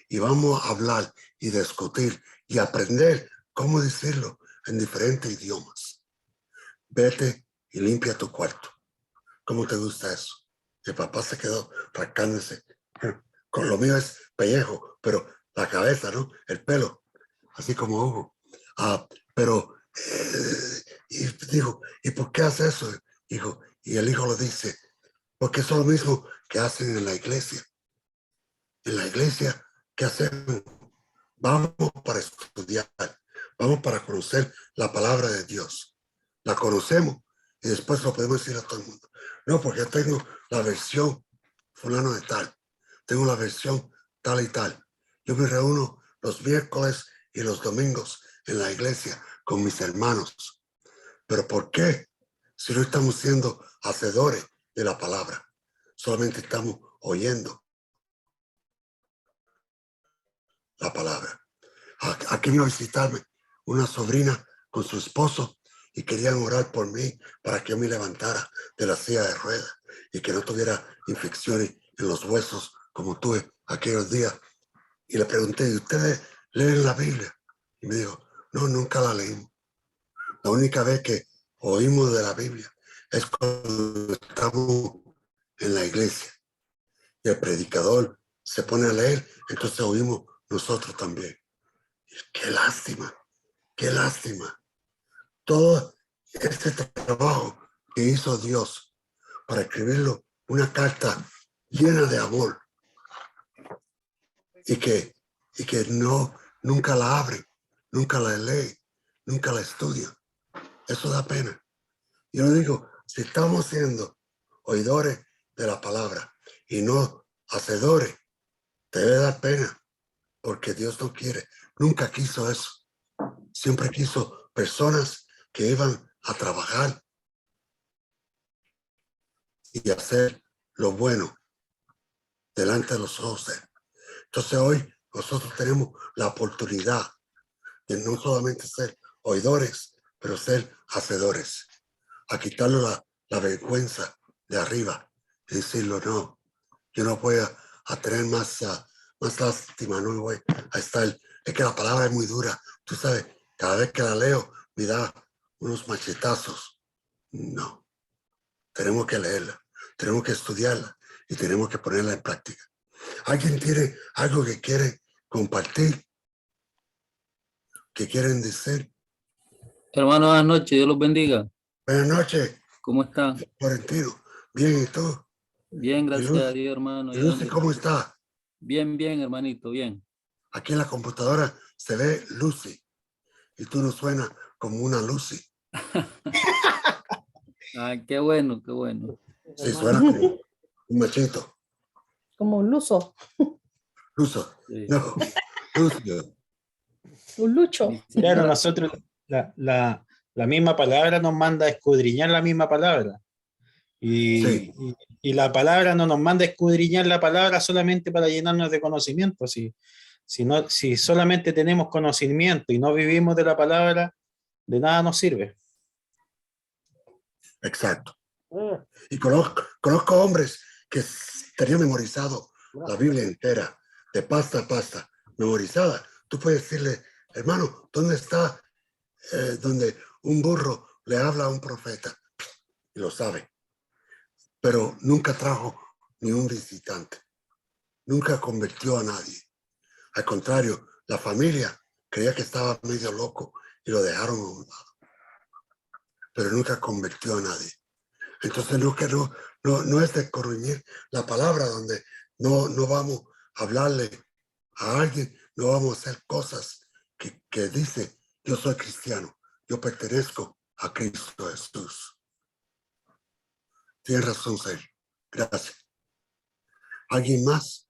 y vamos a hablar y discutir y aprender cómo decirlo en diferentes idiomas. Vete y limpia tu cuarto. ¿Cómo te gusta eso? El papá se quedó rascándose. Con lo mío es pellejo, pero la cabeza, ¿no? El pelo, así como Hugo. Pero, y dijo, ¿y por qué hace eso, hijo? Y el hijo lo dice, porque eso es lo mismo que hacen en la iglesia. En la iglesia, ¿qué hacemos? Vamos para estudiar, vamos para conocer la palabra de Dios. La conocemos y después lo podemos decir a todo el mundo. No, porque yo tengo la versión fulano de tal. Tengo la versión tal y tal. Yo me reúno los miércoles y los domingos en la iglesia con mis hermanos. ¿Pero por qué? Si no estamos siendo hacedores de la palabra. Solamente estamos oyendo la palabra. Aquí vino a visitarme una sobrina con su esposo y querían orar por mí para que yo me levantara de la silla de ruedas y que no tuviera infecciones en los huesos como tuve aquellos días. Y le pregunté, ¿y ustedes leen la Biblia? Y me dijo, no, nunca la leímos. La única vez que oímos de la Biblia es cuando estamos en la iglesia y el predicador se pone a leer, entonces oímos nosotros también. Qué lástima, qué lástima. Todo este trabajo que hizo Dios para escribirlo una carta llena de amor y que nunca la abre, nunca la lee, nunca la estudia. Eso da pena. Yo digo, si estamos siendo oidores de la palabra y no hacedores, debe dar pena, porque Dios no quiere, nunca quiso eso. Siempre quiso personas que iban a trabajar y hacer lo bueno delante de los ojos de él. Entonces hoy nosotros tenemos la oportunidad de no solamente ser oidores, pero ser hacedores, a quitarle la vergüenza de arriba y decirlo, no, yo no voy a tener más lástima, no voy a estar, es que la palabra es muy dura, tú sabes, cada vez que la leo me da unos machetazos. No, tenemos que leerla, tenemos que estudiarla y tenemos que ponerla en práctica. ¿Alguien tiene algo que quiere compartir? ¿Qué quieren decir? Hermano, buenas noches, Dios los bendiga. Buenas noches, ¿Cómo están? Florentino. Bien, ¿y tú? Bien, gracias Luz? a Dios, hermano. ¿Y Lucy cómo está? Bien, bien, hermanito, bien. Aquí en la computadora se ve Lucy y tú no suenas como una Lucy. Ah, qué bueno, qué bueno. Sí, suena como un machito. Como un luso, Luso. Sí. No, Lucio. un lucho. Claro, nosotros, la misma palabra nos manda a escudriñar la misma palabra. Sí. Y la palabra no nos manda a escudriñar la palabra solamente para llenarnos de conocimiento. Si solamente tenemos conocimiento y no vivimos de la palabra, de nada nos sirve. Exacto. Y conozco hombres que tenían memorizado la Biblia entera, de pasta a pasta, memorizada. Tú puedes decirle, hermano, ¿dónde está donde un burro le habla a un profeta? Y lo sabe. Pero nunca trajo ni un visitante. Nunca convirtió a nadie. Al contrario, la familia creía que estaba medio loco y lo dejaron a un lado. Pero nunca convirtió a nadie. Entonces no es de corregir la palabra donde no vamos a hablarle a alguien, no vamos a hacer cosas que dice, yo soy cristiano, yo pertenezco a Cristo Jesús. Tienes razón, Sergio. Gracias. ¿Alguien más?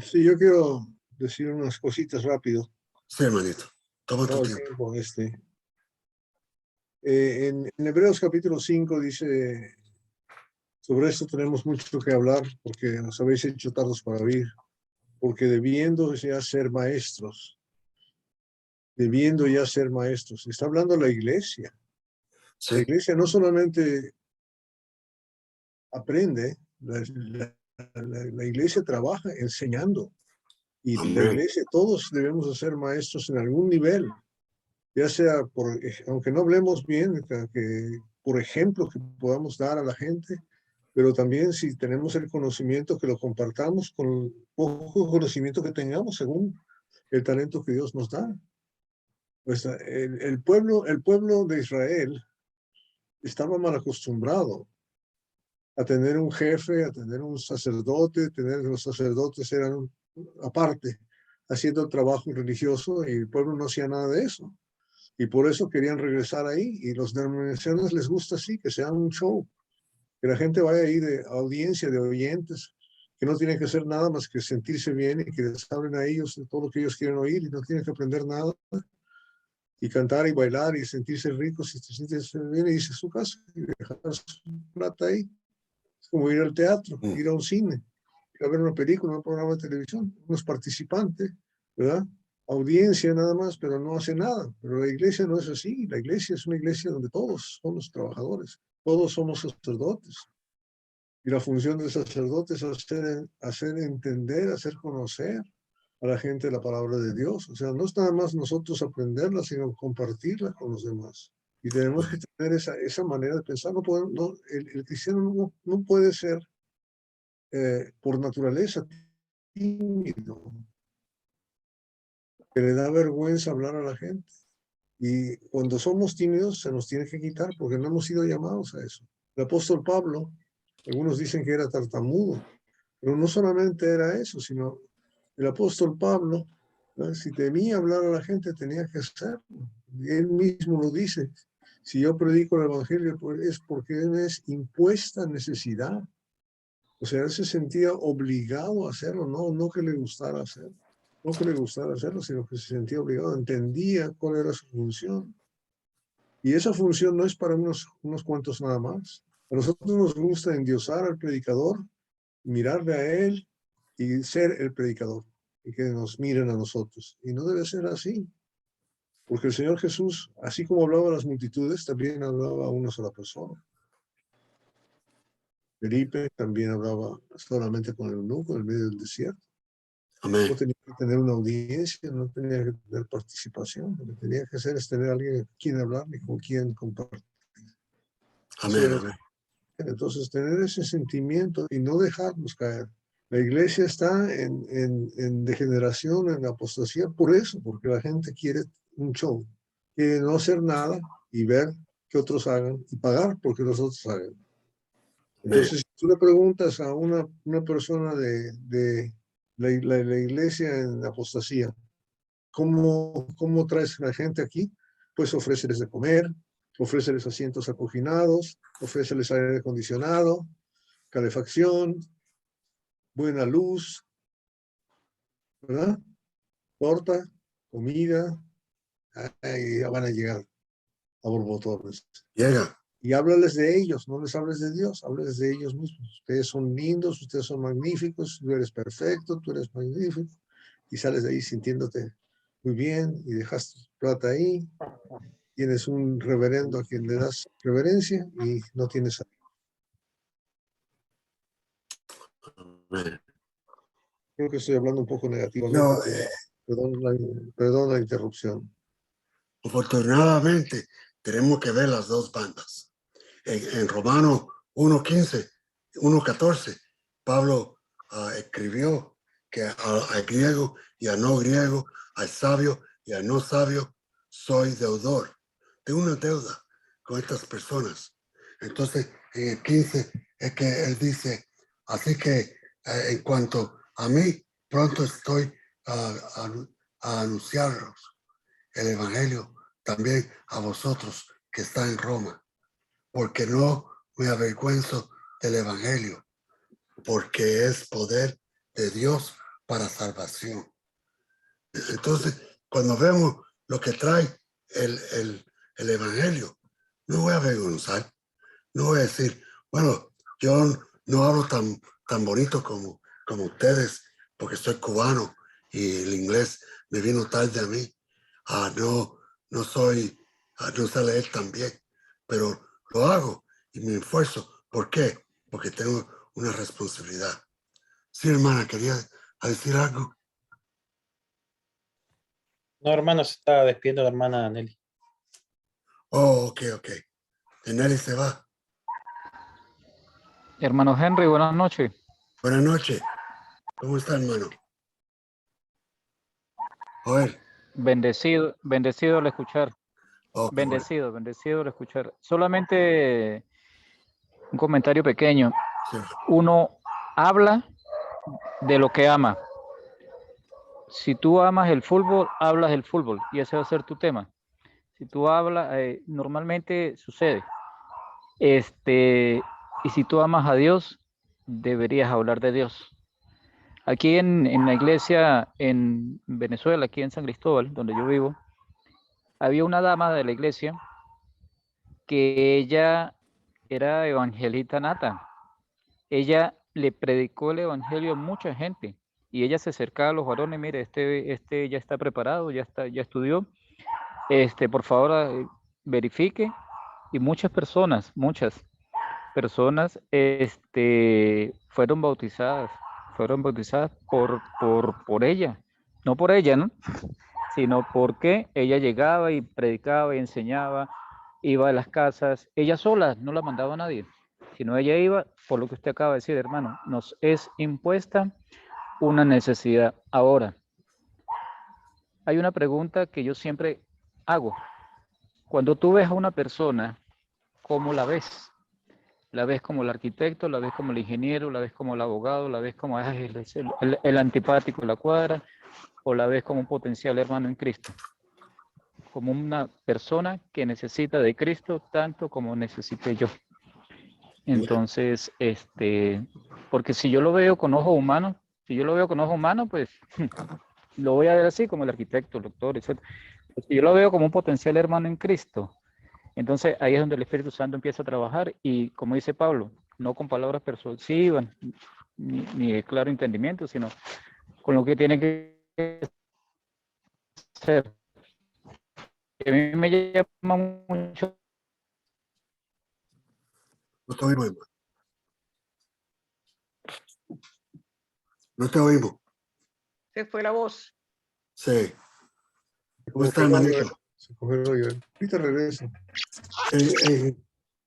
Sí, yo quiero decir unas cositas rápido. Sí, hermanito. Toma tu Todo el tiempo. tiempo, en Hebreos capítulo 5 dice, sobre esto tenemos mucho que hablar porque nos habéis hecho tardos para oír, porque debiendo ya ser maestros, está hablando la iglesia. Sí. La iglesia no solamente aprende, la iglesia trabaja enseñando. Y Amén. la iglesia, todos debemos de ser maestros en algún nivel, ya sea, aunque no hablemos bien, que por ejemplo que podamos dar a la gente, pero también si tenemos el conocimiento, que lo compartamos con el poco conocimiento que tengamos según el talento que Dios nos da. Pues el pueblo de Israel estaba mal acostumbrado a tener un jefe, a tener un sacerdote, los sacerdotes eran aparte, haciendo el trabajo religioso, y el pueblo no hacía nada de eso. Y por eso querían regresar ahí, y los denominaciones les gusta así, que sea un show, que la gente vaya ahí de audiencia, de oyentes, que no tienen que hacer nada más que sentirse bien y que les hablen a ellos de todo lo que ellos quieren oír, y no tienen que aprender nada, y cantar y bailar y sentirse ricos y sentirse bien y irse a su casa y dejar su plata ahí. Es como ir al teatro, ir a un cine, ir a ver una película, un programa de televisión, unos participantes, ¿verdad? Audiencia nada más, pero no hace nada. Pero la iglesia no es así. La iglesia es una iglesia donde todos somos trabajadores, todos somos sacerdotes. Y la función del sacerdote es hacer entender, hacer conocer a la gente la palabra de Dios. O sea, no es nada más nosotros aprenderla, sino compartirla con los demás. Y tenemos que tener esa manera de pensar. El cristiano no puede ser por naturaleza tímido, que le da vergüenza hablar a la gente. Y cuando somos tímidos se nos tiene que quitar porque no hemos sido llamados a eso. El apóstol Pablo, algunos dicen que era tartamudo, pero no solamente era eso, sino el apóstol Pablo, ¿no? Si temía hablar a la gente tenía que hacerlo. Y él mismo lo dice. Si yo predico el evangelio pues es porque es impuesta necesidad. O sea, él se sentía obligado a hacerlo, no que le gustara hacerlo. No que le gustara hacerlo, sino que se sentía obligado, entendía cuál era su función. Y esa función no es para unos cuantos nada más. A nosotros nos gusta endiosar al predicador, mirarle a él y ser el predicador, y que nos miren a nosotros. Y no debe ser así, porque el Señor Jesús, así como hablaba a las multitudes, también hablaba a una sola persona. Felipe también hablaba solamente con el eunuco en medio del desierto. Amén. No tenía que tener una audiencia, no tenía que tener participación. Lo que tenía que hacer es tener a alguien con quien hablar y con quien compartir. Amén. Amén. Entonces, tener ese sentimiento y no dejarnos caer. La iglesia está en degeneración, en apostasía, por eso, porque la gente quiere un show, quiere no hacer nada y ver que otros hagan y pagar porque los otros hagan. Entonces, si tú le preguntas a una persona de la iglesia en apostasía, ¿cómo traes a la gente aquí? Pues ofréceles de comer, ofréceles asientos acoginados, ofréceles aire acondicionado, calefacción, buena luz, ¿verdad? Torta, comida, y ya van a llegar a borbotones. Llega. Y háblales de ellos, no les hables de Dios, háblales de ellos mismos. Ustedes son lindos, ustedes son magníficos, tú eres perfecto, tú eres magnífico. Y sales de ahí sintiéndote muy bien y dejas tu plata ahí. Tienes un reverendo a quien le das reverencia y no tienes a... Amén. Creo que estoy hablando un poco negativamente. No, Perdón la interrupción. afortunadamente tenemos que ver las dos bandas. En Romanos 1:15, 1:14, Pablo escribió que al griego y al no griego, al sabio y al no sabio, soy deudor. Tengo una deuda con estas personas. Entonces, en el 15 es que él dice, así que en cuanto a mí, pronto estoy a anunciaros el evangelio también a vosotros que está en Roma, porque no me avergüenzo del evangelio, porque es poder de Dios para salvación. Entonces, cuando vemos lo que trae el evangelio, no voy a avergonzar, no voy a decir, bueno, yo no hablo tan bonito como ustedes, porque soy cubano y el inglés me vino tarde a mí. No sé leer tan bien, pero lo hago y me esfuerzo. ¿Por qué? Porque tengo una responsabilidad. Sí, hermana, quería decir algo. No, hermano, se está despidiendo la hermana Nelly. Oh, ok. Nelly se va. Hermano Henry, buenas noches. Buenas noches. ¿Cómo está, hermano? Joel. Bendecido al escuchar. Oh, bendecido al escuchar. Solamente un comentario pequeño. Sí. Uno habla de lo que ama. Si tú amas el fútbol, hablas del fútbol y ese va a ser tu tema. Si tú hablas, normalmente sucede. Y si tú amas a Dios, deberías hablar de Dios. Aquí en la iglesia en Venezuela, aquí en San Cristóbal, donde yo vivo, había una dama de la iglesia que ella era evangelista nata. Ella le predicó el evangelio a mucha gente y ella se acercaba a los varones, mire, este ya está preparado, ya estudió, por favor verifique. Y muchas personas fueron bautizadas por ella, no por ella, ¿no? Sino porque ella llegaba y predicaba y enseñaba, iba a las casas, ella sola, no la mandaba a nadie, sino ella iba, por lo que usted acaba de decir, hermano, nos es impuesta una necesidad. Ahora, hay una pregunta que yo siempre hago, Cuando tú ves a una persona, ¿cómo la ves? La ves como el arquitecto, la ves como el ingeniero, la ves como el abogado, la ves como el antipático de la cuadra, o la ves como un potencial hermano en Cristo, como una persona que necesita de Cristo tanto como necesité yo. Entonces, porque si yo lo veo con ojo humano, pues lo voy a ver así como el arquitecto, el doctor, etc. Si yo lo veo como un potencial hermano en Cristo, entonces ahí es donde el Espíritu Santo empieza a trabajar y, como dice Pablo, no con palabras persuasivas ni de claro entendimiento, sino con lo que tiene que ser. A mí me llama mucho. No te oímos, hermano. No te oímos. Se fue la voz. Sí. ¿Cómo está, congeló, hermanito? Joel. Se congeló, Joel. Ahorita regresa. Eh, Ahí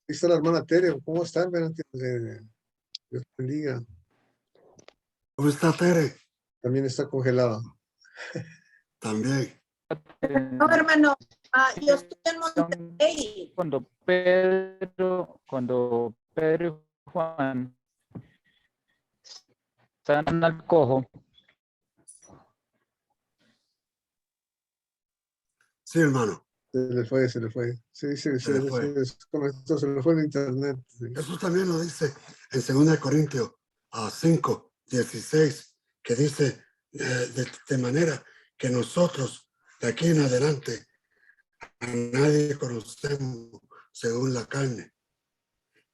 está la hermana Tere. ¿Cómo están? Dios te bendiga. ¿Cómo está, Tere? También está congelada. También. No, hermano, yo estoy en Monterrey. Cuando Pedro y Juan sanan al cojo, Sí, hermano. Se le fue. Sí, Se le fue. se desconectó, se le fue el internet. Sí. Eso también lo dice en 2 Corintios 5, 16, que dice de manera que nosotros de aquí en adelante a nadie conocemos según la carne.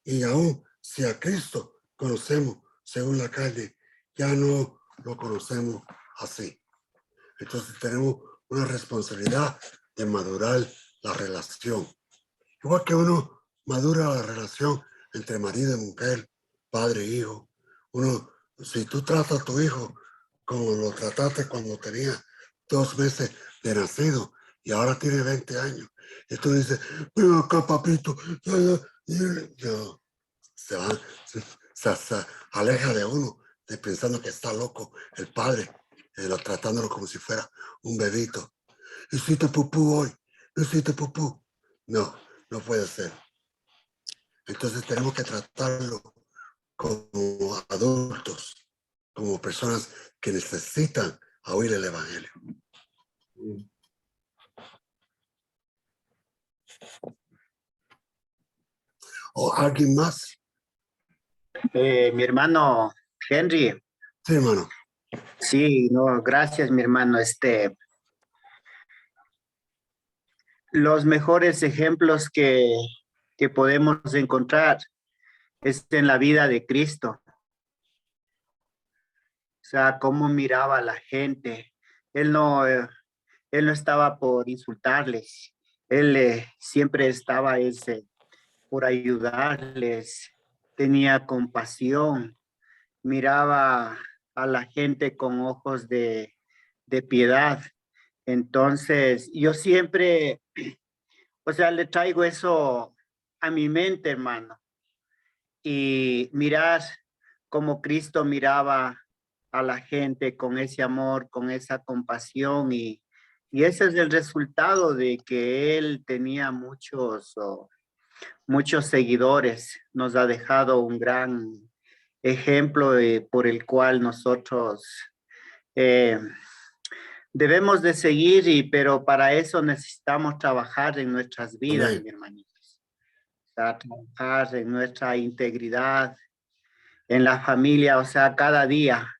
Y aún si a Cristo conocemos según la carne, ya no lo conocemos así. Entonces tenemos una responsabilidad de madurar la relación. Igual que uno madura la relación entre marido y mujer, padre e hijo. Si tú tratas a tu hijo como lo trataste cuando tenía 2 meses de nacido y ahora tiene 20 años, y tú dices, ven acá, papito, no, se aleja de uno pensando que está loco el padre, tratándolo como si fuera un bebito. ¿Hiciste pupú hoy? ¿No hiciste pupú? No, no puede ser. Entonces tenemos que tratarlo como adultos, como personas que necesitan oír el evangelio. ¿O alguien más? Mi hermano Henry. Sí, hermano. Sí, no, gracias, mi hermano. Los mejores ejemplos que podemos encontrar es en la vida de Cristo. O sea, cómo miraba a la gente. Él no estaba por insultarles. Él siempre estaba por ayudarles. Tenía compasión. Miraba a la gente con ojos de piedad. Entonces, yo siempre, o sea, le traigo eso a mi mente, hermano. Y mirar cómo Cristo miraba a la gente con ese amor, con esa compasión. Y ese es el resultado de que Él tenía muchos seguidores. Nos ha dejado un gran ejemplo por el cual nosotros debemos de seguir, pero para eso necesitamos trabajar en nuestras vidas, Amén. mi hermanitos. O sea, trabajar en nuestra integridad, en la familia, o sea, cada día,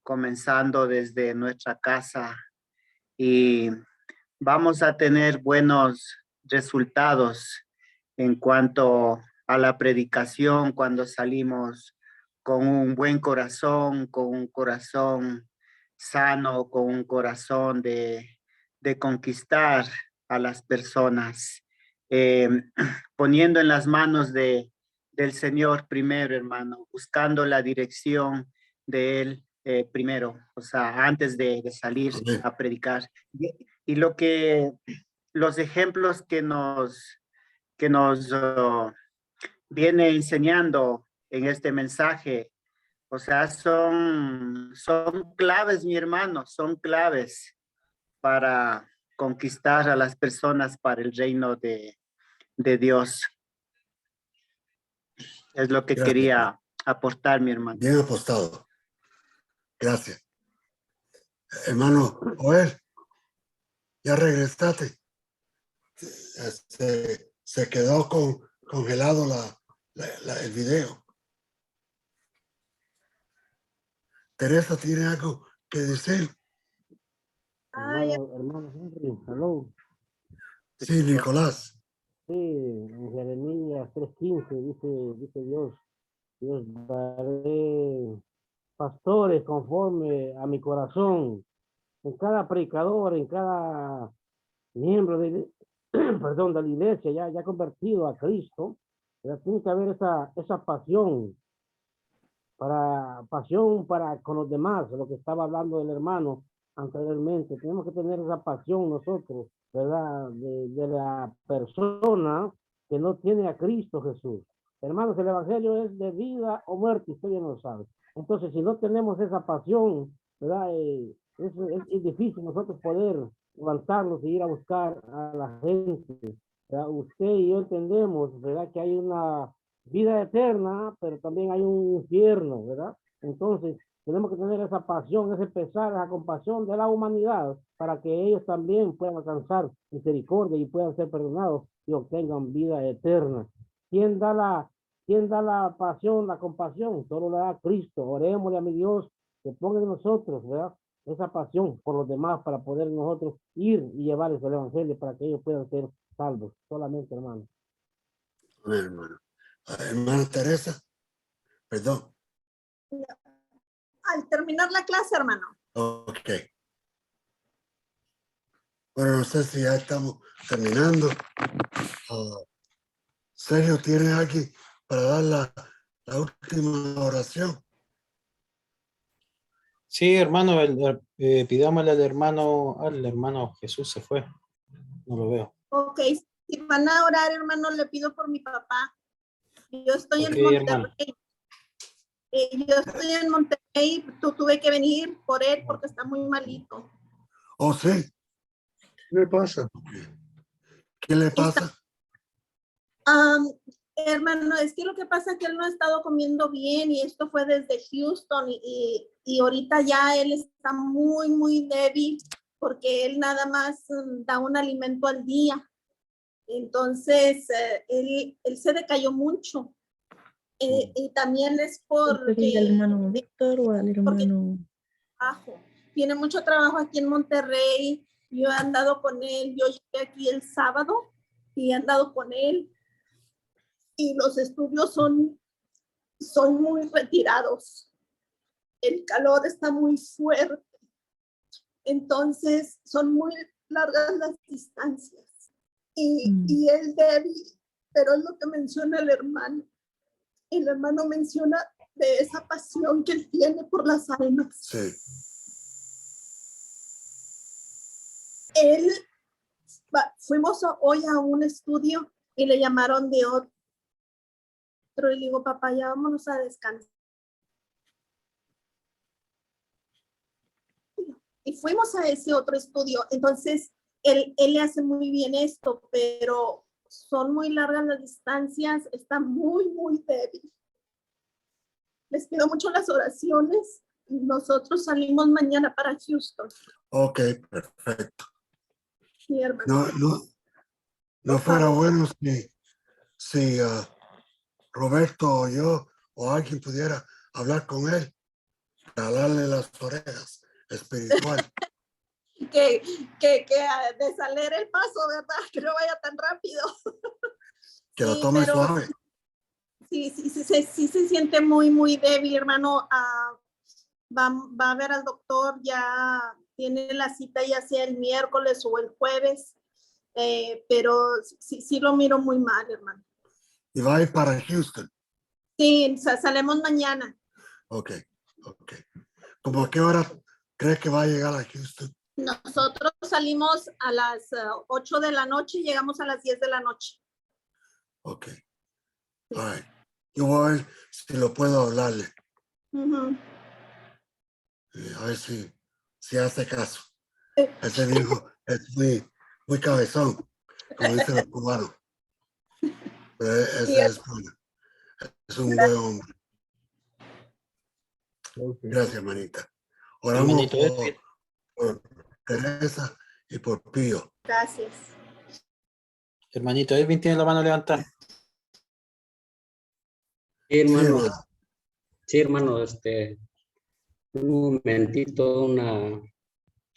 comenzando desde nuestra casa, y vamos a tener buenos resultados en cuanto a la predicación cuando salimos con un buen corazón, con un corazón sano, con un corazón de conquistar a las personas, poniendo en las manos del Señor primero, hermano, buscando la dirección de Él primero, o sea, antes de salir Amén. a predicar. Y los ejemplos que nos viene enseñando en este mensaje, o sea, son claves, mi hermano, son claves para conquistar a las personas para el reino de Dios. Es lo que Gracias. quería aportar, mi hermano. Bien apostado. Gracias. Hermano Joel, ya regresaste. Se quedó congelado el video. Teresa tiene algo que decir. Hermano Henry, hello. Sí, Nicolás. Sí, en Jeremías 3:15 dice Dios, daré pastores conforme a mi corazón, en cada predicador, en cada miembro de, perdón, de la iglesia ya convertido a Cristo. Tiene que haber esa pasión para con los demás, lo que estaba hablando el hermano anteriormente. Tenemos que tener esa pasión nosotros, ¿verdad? De la persona que no tiene a Cristo Jesús. Hermanos, el evangelio es de vida o muerte, usted ya lo sabe. Entonces, si no tenemos esa pasión, ¿verdad? Es difícil nosotros poder levantarnos y ir a buscar a la gente, ¿verdad? Usted y yo entendemos, ¿verdad? Que hay una vida eterna, pero también hay un infierno, ¿verdad? Entonces, tenemos que tener esa pasión, ese pesar, esa compasión de la humanidad para que ellos también puedan alcanzar misericordia y puedan ser perdonados y obtengan vida eterna. ¿Quién da la pasión, la compasión? Solo la da Cristo. Orémosle a mi Dios que ponga en nosotros, ¿verdad? Esa pasión por los demás para poder nosotros ir y llevarles el evangelio para que ellos puedan ser salvos. Solamente, hermano. Amén, hermano. Hermana Teresa, perdón. Al terminar la clase, hermano. Ok. Bueno, no sé si ya estamos terminando. Sergio, ¿tiene alguien para dar la última oración? Sí, hermano, pidámosle al hermano Jesús se fue. No lo veo. Ok, si van a orar, hermano, le pido por mi papá. Yo estoy Ok, en Monterrey. hermano. Yo estoy en Monterrey. Tuve que venir por él porque está muy malito. Oh, sí. ¿Qué le pasa? ¿Qué le pasa? Hermano, es que lo que pasa es que él no ha estado comiendo bien y esto fue desde Houston y ahorita ya él está muy, muy débil porque él nada más da un alimento al día. Entonces, él se decayó mucho. Y también es porque ¿Al hermano Víctor o al hermano? Tiene mucho trabajo aquí en Monterrey. Yo he andado con él. Yo llegué aquí el sábado y he andado con él. Y los estudios son muy retirados. El calor está muy fuerte. Entonces, son muy largas las distancias. Y es débil, pero es lo que menciona el hermano. El hermano menciona de esa pasión que él tiene por las almas. Sí. Fuimos hoy a un estudio y le llamaron de otro. Y le digo, papá, ya vámonos a descansar. Y fuimos a ese otro estudio. Entonces, él le hace muy bien esto, pero son muy largas las distancias, está muy, muy débil. Les pido mucho las oraciones. Nosotros salimos mañana para Houston. Ok, perfecto. Sí, hermano. No fuera bueno si Roberto o yo o alguien pudiera hablar con él, jalarle las orejas espiritual. que desacelere el paso, ¿verdad? Que no vaya tan rápido. Que lo tome suave. Sí, se siente muy, muy débil, hermano. Va a ver al doctor, ya tiene la cita ya sea el miércoles o el jueves, pero sí lo miro muy mal, hermano. ¿Y va a ir para Houston? Sí, salimos mañana. Ok. ¿Cómo a qué hora crees que va a llegar a Houston? Nosotros salimos a las 8 de la noche y llegamos a las 10 de la noche. Ok. All right. Yo voy a ver si lo puedo hablarle. Uh-huh. A ver si hace caso. Ese viejo es muy cabezón, como dicen los cubanos. Pero ese es bueno. Es un buen hombre. Gracias, hermanita. Oramos Hermanito por Teresa y por Pío. Gracias. Hermanito Edwin tiene la mano levantada. Sí, hermano. hermano. Sí, hermano, un momentito, un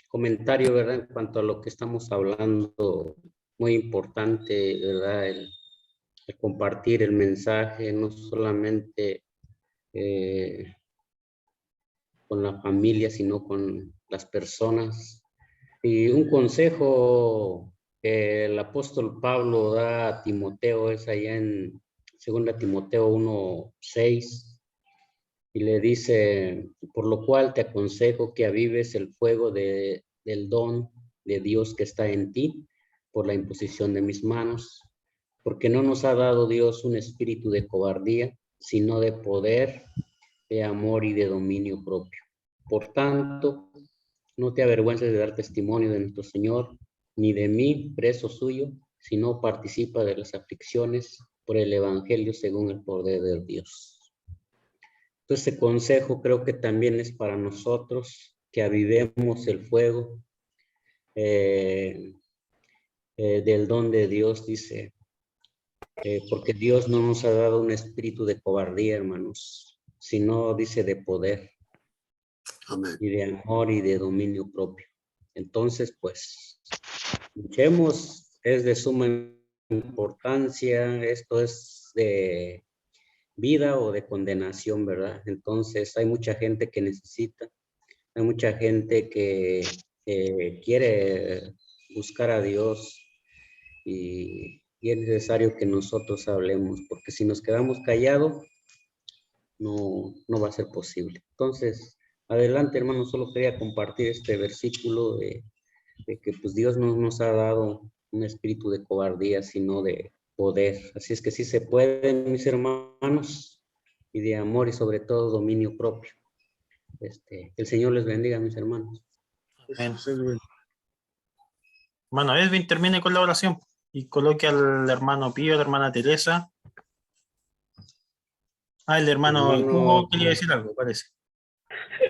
comentario, ¿verdad? En cuanto a lo que estamos hablando, muy importante, ¿verdad? El compartir el mensaje, no solamente con la familia, sino con las personas. Y un consejo que el apóstol Pablo da a Timoteo es allá en 2 Timoteo 1:6, y le dice: por lo cual te aconsejo que avives el fuego del don de Dios que está en ti por la imposición de mis manos, porque no nos ha dado Dios un espíritu de cobardía, sino de poder, de amor y de dominio propio. Por tanto, no te avergüences de dar testimonio de nuestro Señor, ni de mí, preso suyo, sino participa de las aflicciones por el Evangelio según el poder de Dios. Entonces, ese consejo creo que también es para nosotros, que avivemos el fuego del don de Dios, dice, porque Dios no nos ha dado un espíritu de cobardía, hermanos, sino, dice, de poder. Amén. Y de amor y de dominio propio. Entonces, pues, luchemos, es de suma importancia, esto es de vida o de condenación, ¿verdad? Entonces, hay mucha gente que necesita, hay mucha gente que quiere buscar a Dios, y es necesario que nosotros hablemos, porque si nos quedamos callados, no va a ser posible. Entonces, adelante, hermano, solo quería compartir este versículo de que pues Dios no nos ha dado un espíritu de cobardía, sino de poder. Así es que sí se puede, mis hermanos, y de amor y sobre todo dominio propio. Que el Señor les bendiga, mis hermanos. Amén. Hermano Edwin, termine con la oración y coloque al hermano Pío, a la hermana Teresa. El hermano Hugo quería decir algo, parece.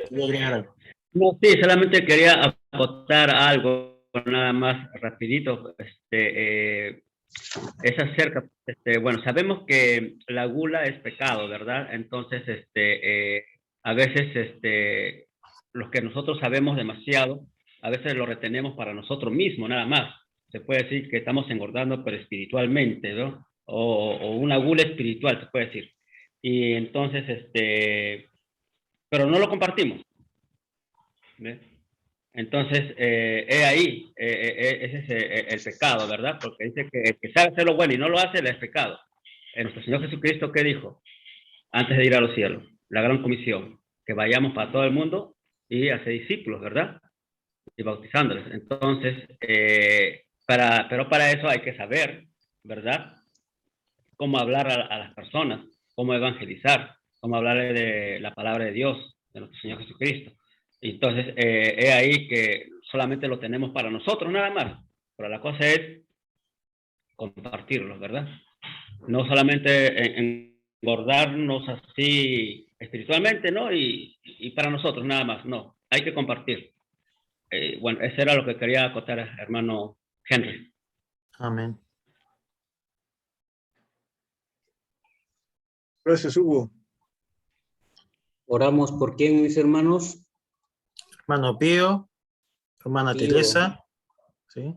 Quería agregar algo. No, sí, solamente quería aportar algo, nada más rapidito. Es acerca, bueno, sabemos que la gula es pecado, ¿verdad? Entonces, a veces, los que nosotros sabemos demasiado, a veces lo retenemos para nosotros mismos, nada más. Se puede decir que estamos engordando, pero espiritualmente, ¿no? O una gula espiritual, se puede decir. Y entonces, pero no lo compartimos. ¿Ves? Entonces, ese es el pecado, ¿verdad? Porque dice que el que sabe hacer lo bueno y no lo hace, le es pecado. Nuestro Señor Jesucristo, ¿qué dijo? Antes de ir a los cielos, la gran comisión, que vayamos para todo el mundo y hacer discípulos, ¿verdad? Y bautizándoles. Entonces, pero para eso hay que saber, ¿verdad? Cómo hablar a las personas, cómo evangelizar, cómo hablar de la palabra de Dios, de nuestro Señor Jesucristo. Entonces, es ahí que solamente lo tenemos para nosotros, nada más. Pero la cosa es compartirlo, ¿verdad? No solamente engordarnos así espiritualmente, ¿no? Y para nosotros, nada más, no. Hay que compartir. Bueno, eso era lo que quería acotar, hermano Henry. Amén. Gracias, Hugo. Oramos por quién, mis hermanos. Hermano Pío, hermana Pío. Teresa. ¿Sí?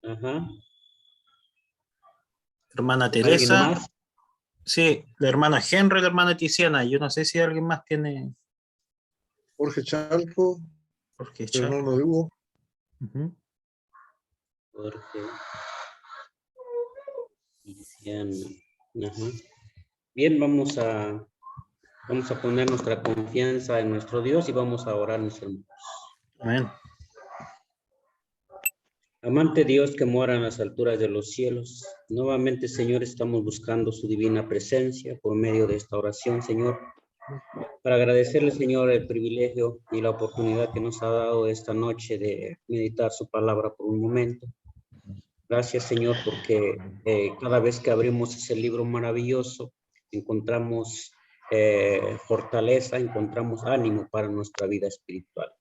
Ajá. Hermana ¿Alguien Teresa. más? Sí, la hermana Henry, la hermana Tiziana. Yo no sé si alguien más tiene. Jorge Chalco. Jorge Hermano Chalco. de Hugo. Jorge. Tiziana. Ajá. Bien, vamos a poner nuestra confianza en nuestro Dios y vamos a orar, mis hermanos. Amén. Amante Dios que mora en las alturas de los cielos, nuevamente, Señor, estamos buscando su divina presencia por medio de esta oración, Señor. para agradecerle, Señor, el privilegio y la oportunidad que nos ha dado esta noche de meditar su palabra por un momento. Gracias, Señor, porque cada vez que abrimos ese libro maravilloso, encontramos fortaleza, encontramos ánimo para nuestra vida espiritual.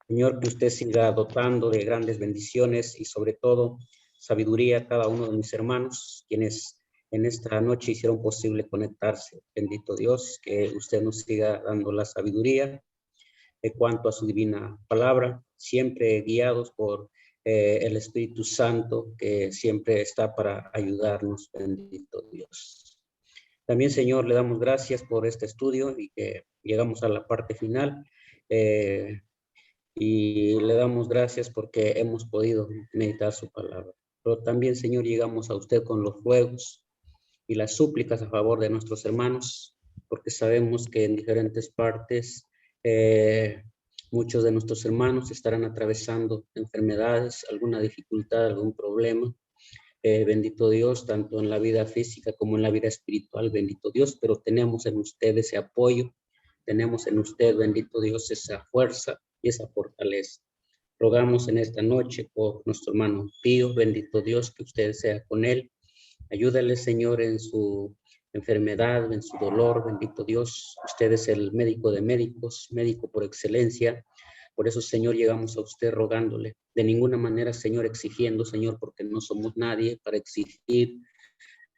Señor, que usted siga dotando de grandes bendiciones y sobre todo sabiduría a cada uno de mis hermanos, quienes en esta noche hicieron posible conectarse. Bendito Dios, que usted nos siga dando la sabiduría en cuanto a su divina palabra, siempre guiados por el Espíritu Santo, que siempre está para ayudarnos. Bendito Dios. También, Señor, le damos gracias por este estudio y que llegamos a la parte final. Y le damos gracias porque hemos podido meditar su palabra. Pero también, Señor, llegamos a usted con los ruegos y las súplicas a favor de nuestros hermanos, porque sabemos que en diferentes partes muchos de nuestros hermanos estarán atravesando enfermedades, alguna dificultad, algún problema. Bendito Dios, tanto en la vida física como en la vida espiritual, bendito Dios, pero tenemos en usted ese apoyo, tenemos en usted, bendito Dios, esa fuerza y esa fortaleza. Rogamos en esta noche por nuestro hermano Pío, bendito Dios, que usted sea con él. Ayúdale, Señor, en su enfermedad, en su dolor, bendito Dios. Usted es el médico de médicos, médico por excelencia. Por eso, Señor, llegamos a usted rogándole. De ninguna manera, Señor, exigiendo, Señor, porque no somos nadie para exigir,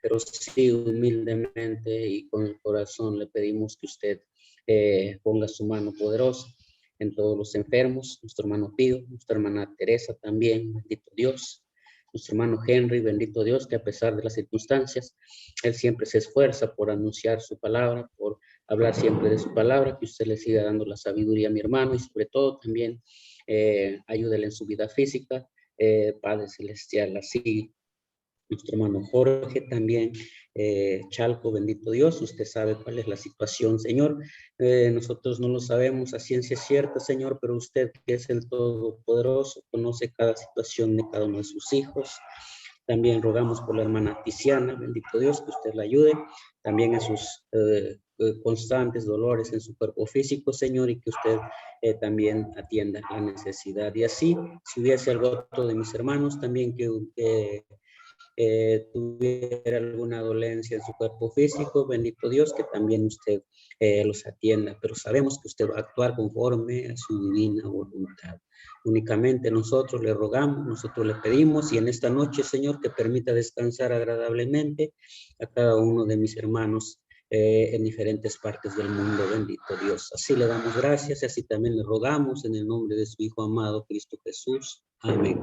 pero sí humildemente y con el corazón le pedimos que usted ponga su mano poderosa en todos los enfermos, nuestro hermano Pío, nuestra hermana Teresa también, bendito Dios, nuestro hermano Henry, bendito Dios, que a pesar de las circunstancias, él siempre se esfuerza por anunciar su palabra, por hablar siempre de su palabra, que usted le siga dando la sabiduría a mi hermano y sobre todo también ayúdele en su vida física, Padre Celestial, así. Nuestro hermano Jorge también, Chalco, bendito Dios, usted sabe cuál es la situación, Señor. Nosotros no lo sabemos a ciencia cierta, Señor, pero usted que es el Todopoderoso, conoce cada situación de cada uno de sus hijos. También rogamos por la hermana Tiziana, bendito Dios, que usted la ayude, también en sus constantes dolores en su cuerpo físico, Señor, y que usted también atienda la necesidad. Y así, si hubiese algo otro de mis hermanos, también que tuviera alguna dolencia en su cuerpo físico, bendito Dios, que también usted los atienda, pero sabemos que usted va a actuar conforme a su divina voluntad. Únicamente nosotros le rogamos, nosotros le pedimos, y en esta noche, Señor, que permita descansar agradablemente a cada uno de mis hermanos en diferentes partes del mundo, bendito Dios. Así le damos gracias y así también le rogamos en el nombre de su Hijo amado, Cristo Jesús. Amén.